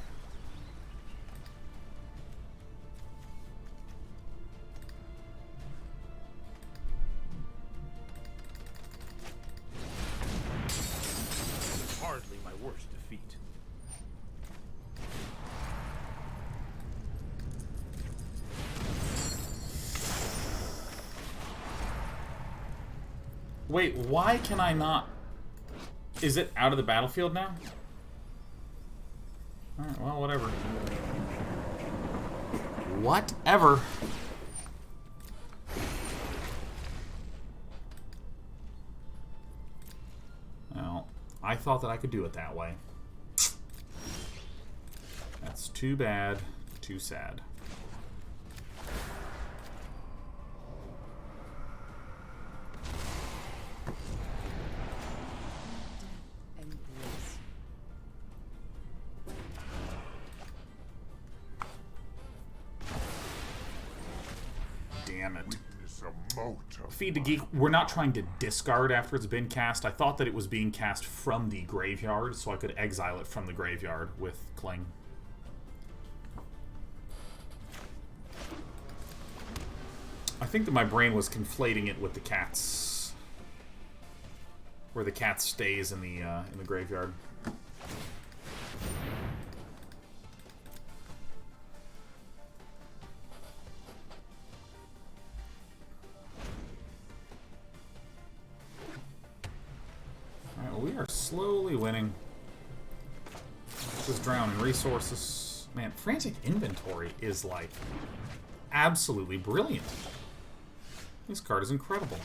Hardly my worst defeat. Wait, why can I not... Is it out of the battlefield now? Alright, well, whatever. Whatever. Well, I thought that I could do it that way. That's too bad, too sad. And grace. Damn it. Witness a mote of Feed the Geek, we're not trying to discard after it's been cast. I thought that it was being cast from the graveyard, so I could exile it from the graveyard with Cling. I think that my brain was conflating it with the cats, where the cat stays in the graveyard. Alright, well, we are slowly winning. Just drowning resources. Man, Frantic Inventory is, like, absolutely brilliant. This card is incredible.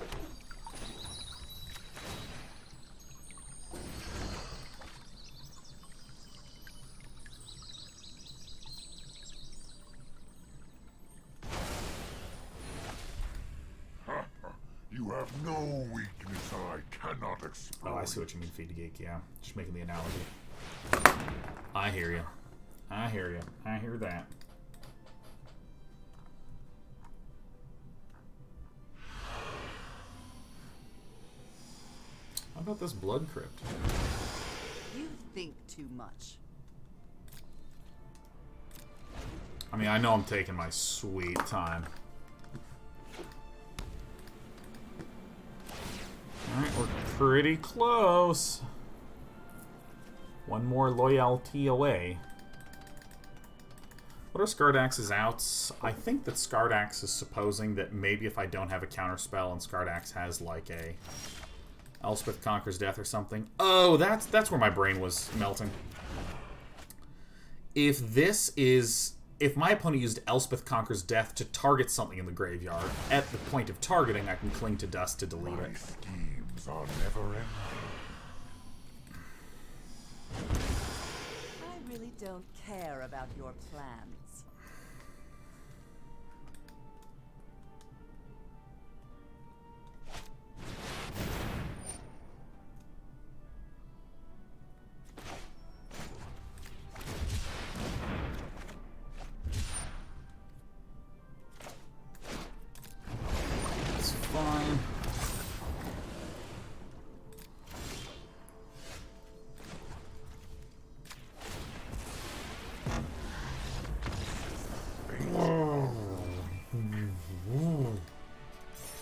You have no weakness I cannot exploit. Oh, I see what you mean, Feed the Geek, yeah. Just making the analogy. I hear you. I hear you. I hear that. How about this Blood Crypt? You think too much. I mean, I know I'm taking my sweet time. Alright, we're pretty close. One more loyalty away. What are Skardax's outs? I think that Skardax is supposing that maybe if I don't have a counterspell and Skardax has like a Elspeth Conquers Death or something. Oh, that's where my brain was melting. If my opponent used Elspeth Conquers Death to target something in the graveyard, at the point of targeting, I can Cling to Dust to delete My it. schemes are never ending. I really don't care about your plans. It's fine.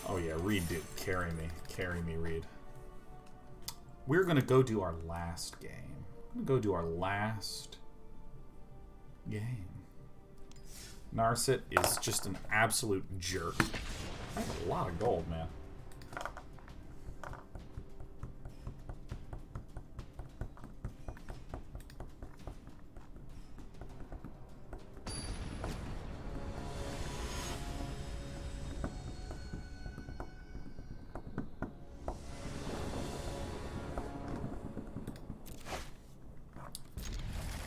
Oh yeah, Reid Duke, carry me, Reid. We're gonna go do our last game. Narset is just an absolute jerk. That's a lot of gold, man.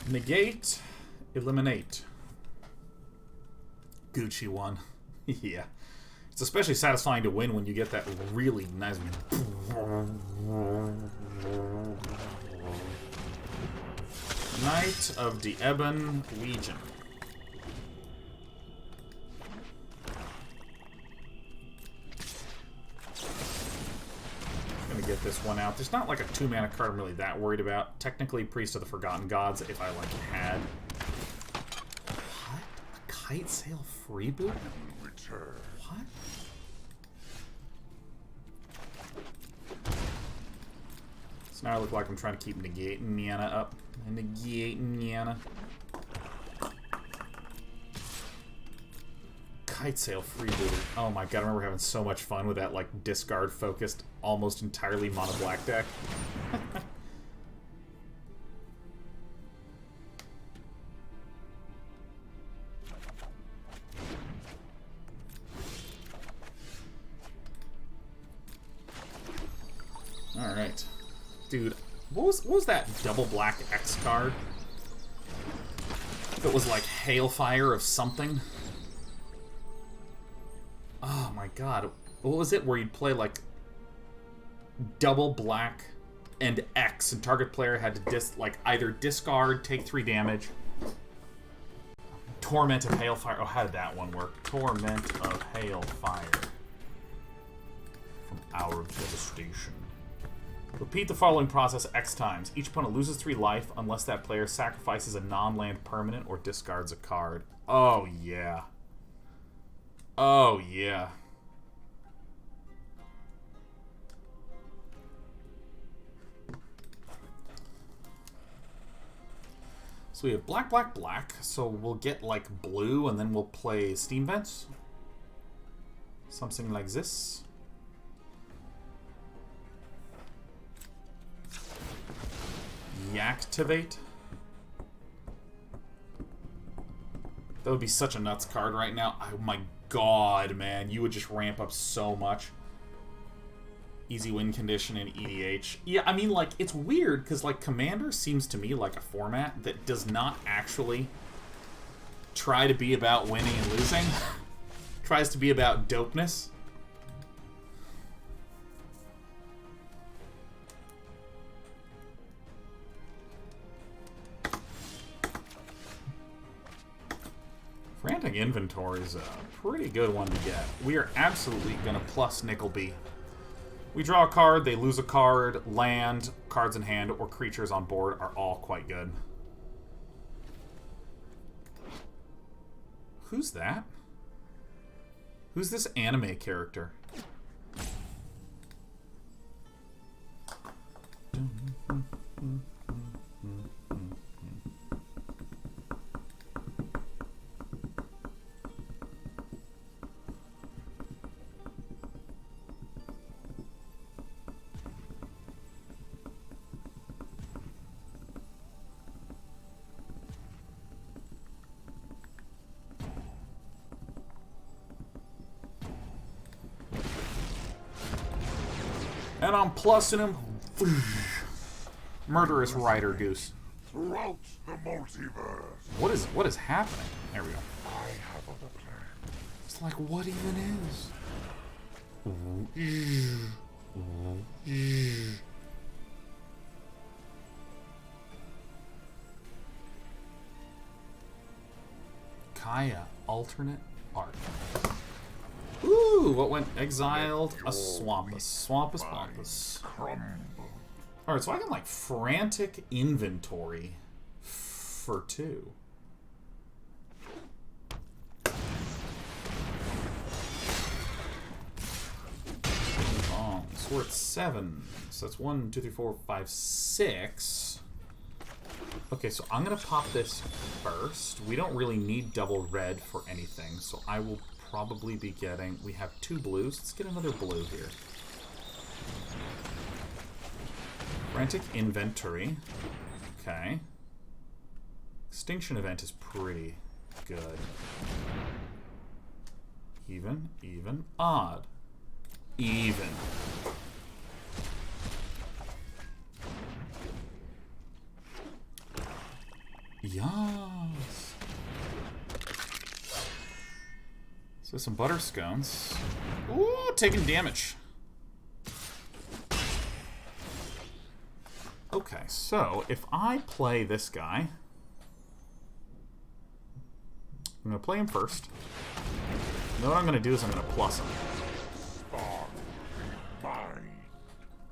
Negate, eliminate. Gucci won. Yeah. It's especially satisfying to win when you get that really nice... Knight of the Ebon Legion. Get this one out. There's not like a 2-mana card I'm really that worried about. Technically, Priest of the Forgotten Gods, if I like had. What? A Kite Sail freeboot? What? So now I look like I'm trying to keep negating Niana up. Negating Niana. Kite Sail freebooted. Oh my god, I remember having so much fun with that, like, discard-focused, almost entirely mono-black deck. Alright. Dude, what was that double black X card? That was like Hailfire of something? Oh my god. What was it where you'd play like double black and X and target player had to either discard, take 3 damage. Torment of Hailfire. Oh, how did that one work? Torment of Hailfire. From Hour of Devastation. Repeat the following process X times. Each opponent loses 3 life unless that player sacrifices a non-land permanent or discards a card. Oh yeah. Oh, yeah. So we have black, black, black. So we'll get, like, blue, and then we'll play Steam Vents. Something like this. Activate. That would be such a nuts card right now. Oh my god, man. You would just ramp up so much. Easy win condition and EDH. Yeah, I mean, like, it's weird, because, like, Commander seems to me like a format that does not actually try to be about winning and losing. Tries to be about dopeness. Frantic Inventory is a pretty good one to get. We are absolutely going to plus Nicol. We draw a card, they lose a card, land, cards in hand, or creatures on board are all quite good. Who's that? Who's this anime character? And I'm plussing him. Murderous Rider Goose. throughout the multiverse. What is happening? There we go. I have other plans. It's like, what even is? Kaya, alternate art. Ooh, what went exiled? A Swampus. Swampus Pompous. Crumble. Alright, so I can like Frantic Inventory for 2. Oh, so we're at 7. So that's 1, 2, 3, 4, 5, 6. Okay, so I'm gonna pop this first. We don't really need double red for anything, so I will probably be getting... We have 2 blues. Let's get another blue here. Frantic Inventory. Okay. Extinction Event is pretty good. Even, odd. Even. Yes. So some butter scones. Ooh, taking damage. Okay, so if I play this guy, I'm gonna play him first. Then what I'm gonna do is I'm gonna plus him.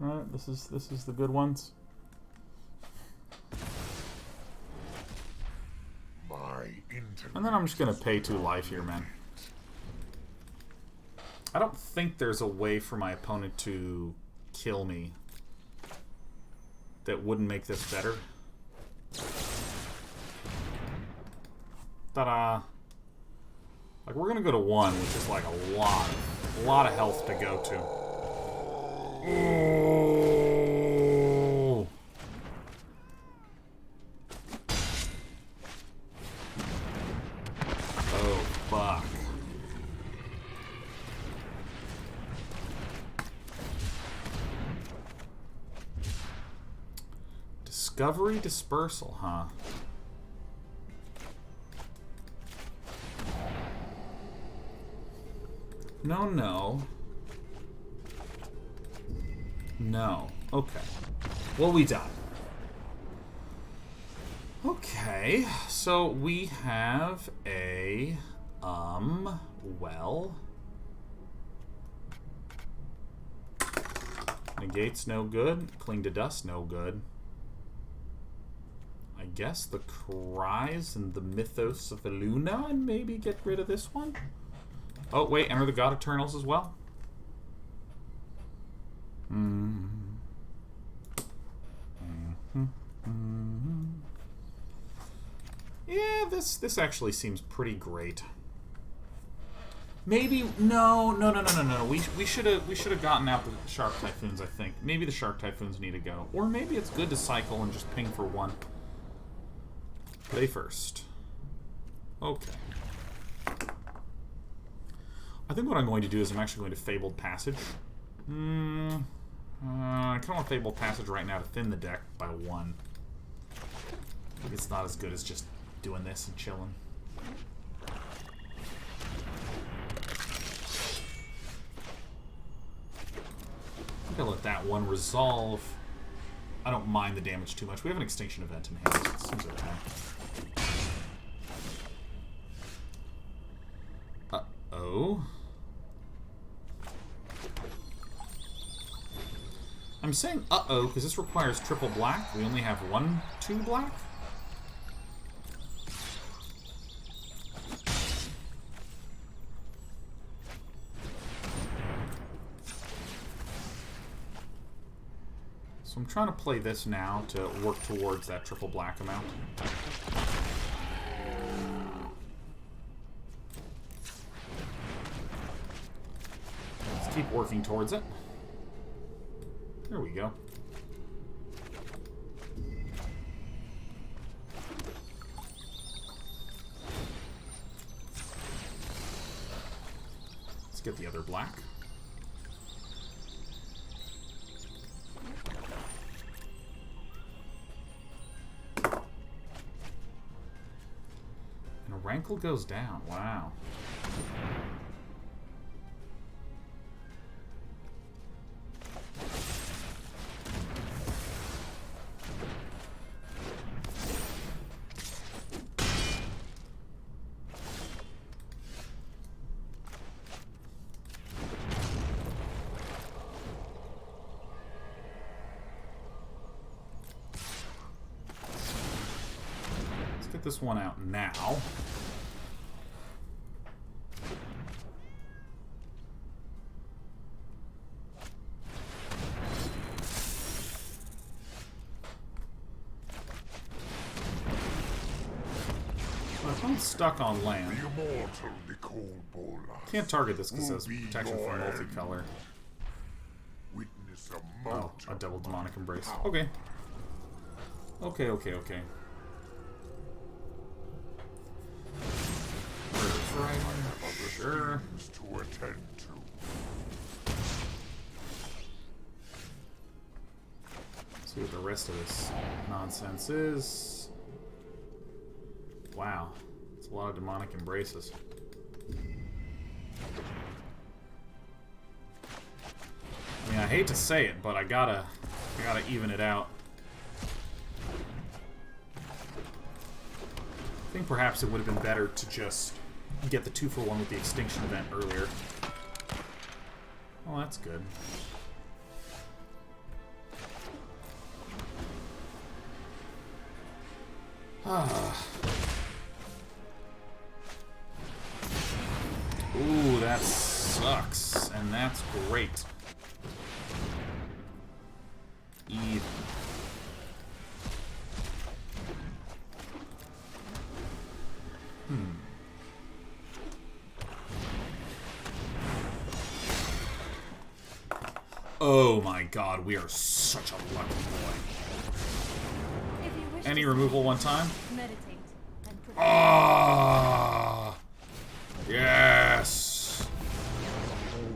Alright, this is the good ones. And then I'm just gonna pay 2 life here, man. I don't think there's a way for my opponent to kill me that wouldn't make this better. Ta-da! Like, we're gonna go to 1, which is like a lot of health to go to. Ooh. Oh, fuck. Discovery Dispersal, huh? No, no. No. Okay. Well, we died. Okay, so we have a, well... Negate's no good. Cling to Dust, no good. I guess the Cries and the Mythos of Illuna, and maybe get rid of this one? Oh, wait, enter the God Eternals as well? Yeah, this actually seems pretty great. Maybe no. We should have gotten out the Shark Typhoons. I think maybe the Shark Typhoons need to go, or maybe it's good to cycle and just ping for 1. Play first. Okay. I think what I'm going to do is I'm actually going to Fabled Passage. I kind of want Fabled Passage right now to thin the deck by 1. I think it's not as good as just doing this and chilling. I think I'll let that one resolve. I don't mind the damage too much. We have an Extinction Event in hand, so it seems okay. Uh-oh. I'm saying uh-oh because this requires triple black. We only have 2 black. So I'm trying to play this now to work towards that triple black amount. Let's keep working towards it. There we go. Let's get the other black. Rankle goes down. Wow. This one out now. My opponent's stuck on land. The immortal Nicol Bolas. Can't target this because it has protection from multicolor. Witness a Oh, a double demonic embrace. Okay. Okay. Sure. to attend to. See what the rest of this nonsense is. Wow. It's a lot of demonic embraces. I mean, I hate to say it, but I gotta even it out. I think perhaps it would have been better to just get the 2-for-1 with the Extinction Event earlier. Oh, that's good. Ooh, that sucks. And that's great. Even. Oh my god, we are such a lucky boy. If you wish Any to removal one time? meditate and prepare. Ah, yes.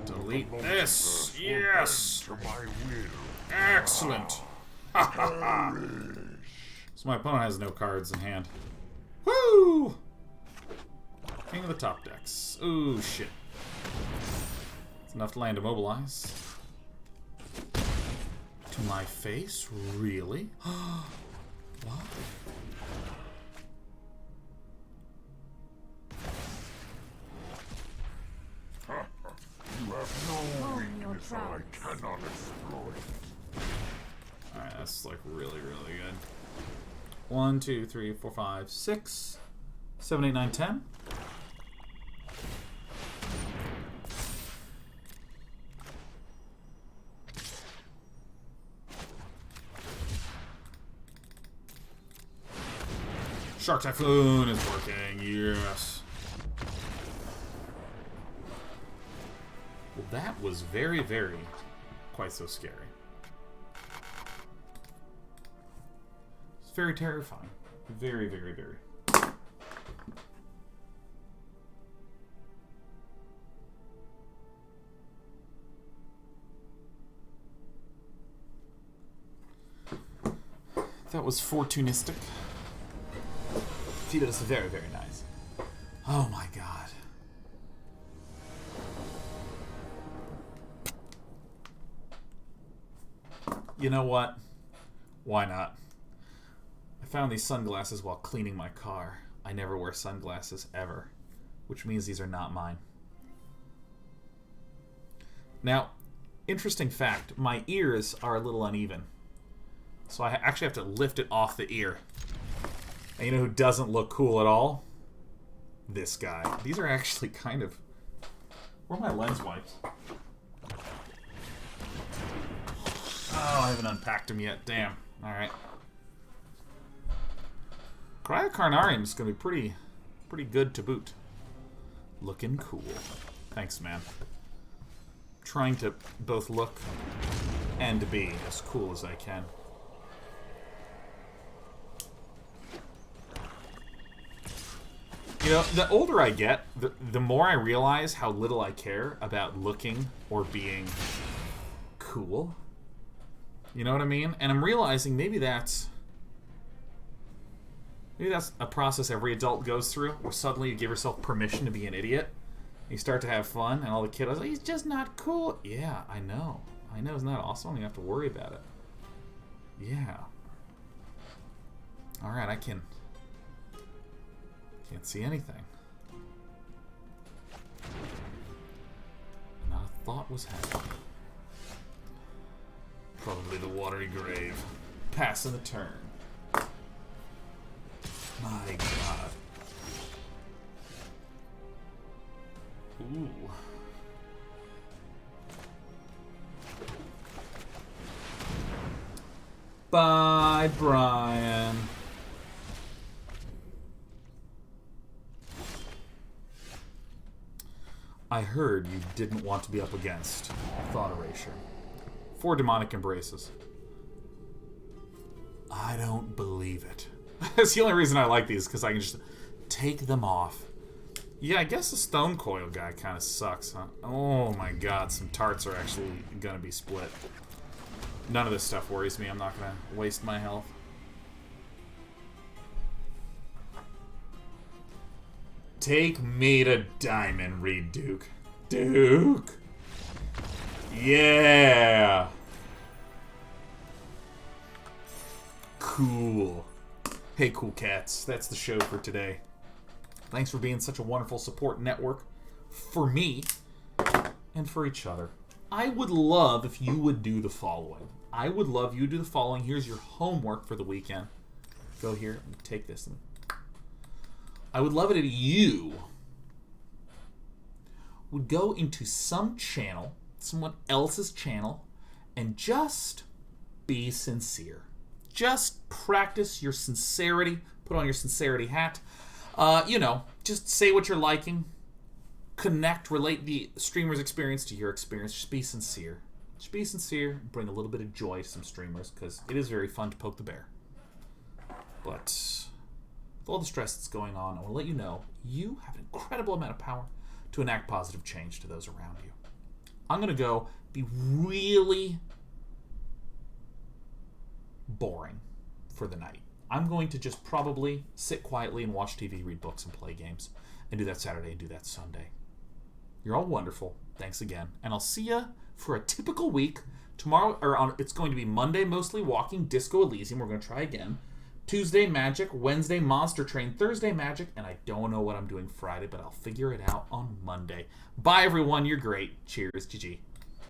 Delete this. Yes. To my will. Excellent. Ha ha ha. So my opponent has no cards in hand. Woo! King of the top decks. Ooh, shit. It's enough to land immobilize. To my face? Really? What? You have no Hone your weakness I prowess. cannot exploit. Alright, that's like really, really good. 1, 2, 3, 4, 5, 6, 7, 8, 9, 10. Shark Typhoon is working, yes. Well, that was very, very quite so scary. It's very terrifying. Very, very, very. That was fortunistic. He did us very, very nice. Oh my god. You know what? Why not? I found these sunglasses while cleaning my car. I never wear sunglasses ever, which means these are not mine. Now, interesting fact, my ears are a little uneven. So I actually have to lift it off the ear. And you know who doesn't look cool at all? This guy. These are actually kind of... Where are my lens wipes? Oh, I haven't unpacked them yet. Damn. Alright. Cryocarnarium is going to be pretty good to boot. Looking cool. Thanks, man. Trying to both look and be as cool as I can. You know, the older I get, the more I realize how little I care about looking or being cool. You know what I mean? And I'm realizing maybe that's Maybe that's a process every adult goes through, where suddenly you give yourself permission to be an idiot. You start to have fun, and all the kiddos, he's just not cool. Yeah, I know. I know, isn't that awesome? You don't have to worry about it. Yeah. Alright, I can't see anything. Not a thought was happening. Probably the Watery Grave. Passing the turn. My god. Ooh. Bye, Brian. I heard you didn't want to be up against Thought Erasure. 4 demonic embraces. I don't believe it. That's the only reason I like these, because I can just take them off. Yeah, I guess the Stone Coil guy kind of sucks, huh? Oh my god, some tarts are actually going to be split. None of this stuff worries me. I'm not going to waste my health. Take me to Diamond, Reid Duke. Duke! Yeah! Cool. Hey, cool cats. That's the show for today. Thanks for being such a wonderful support network for me and for each other. I would love if you would do the following. I would love you to do the following. Here's your homework for the weekend. Go here and take this. I would love it if you would go into some channel, someone else's channel, and just be sincere. Just practice your sincerity. Put on your sincerity hat. You know, just say what you're liking. Connect, relate the streamer's experience to your experience. Just be sincere. Just be sincere. Bring a little bit of joy to some streamers, because it is very fun to poke the bear. But with all the stress that's going on, I want to let you know you have an incredible amount of power to enact positive change to those around you. I'm going to go be really boring for the night. I'm going to just probably sit quietly and watch TV, read books, and play games. And do that Saturday and do that Sunday. You're all wonderful. Thanks again. And I'll see you for a typical week. Tomorrow, it's going to be Monday, mostly walking Disco Elysium. We're going to try again. Tuesday, Magic. Wednesday, Monster Train. Thursday, Magic. And I don't know what I'm doing Friday, but I'll figure it out on Monday. Bye, everyone. You're great. Cheers. GG.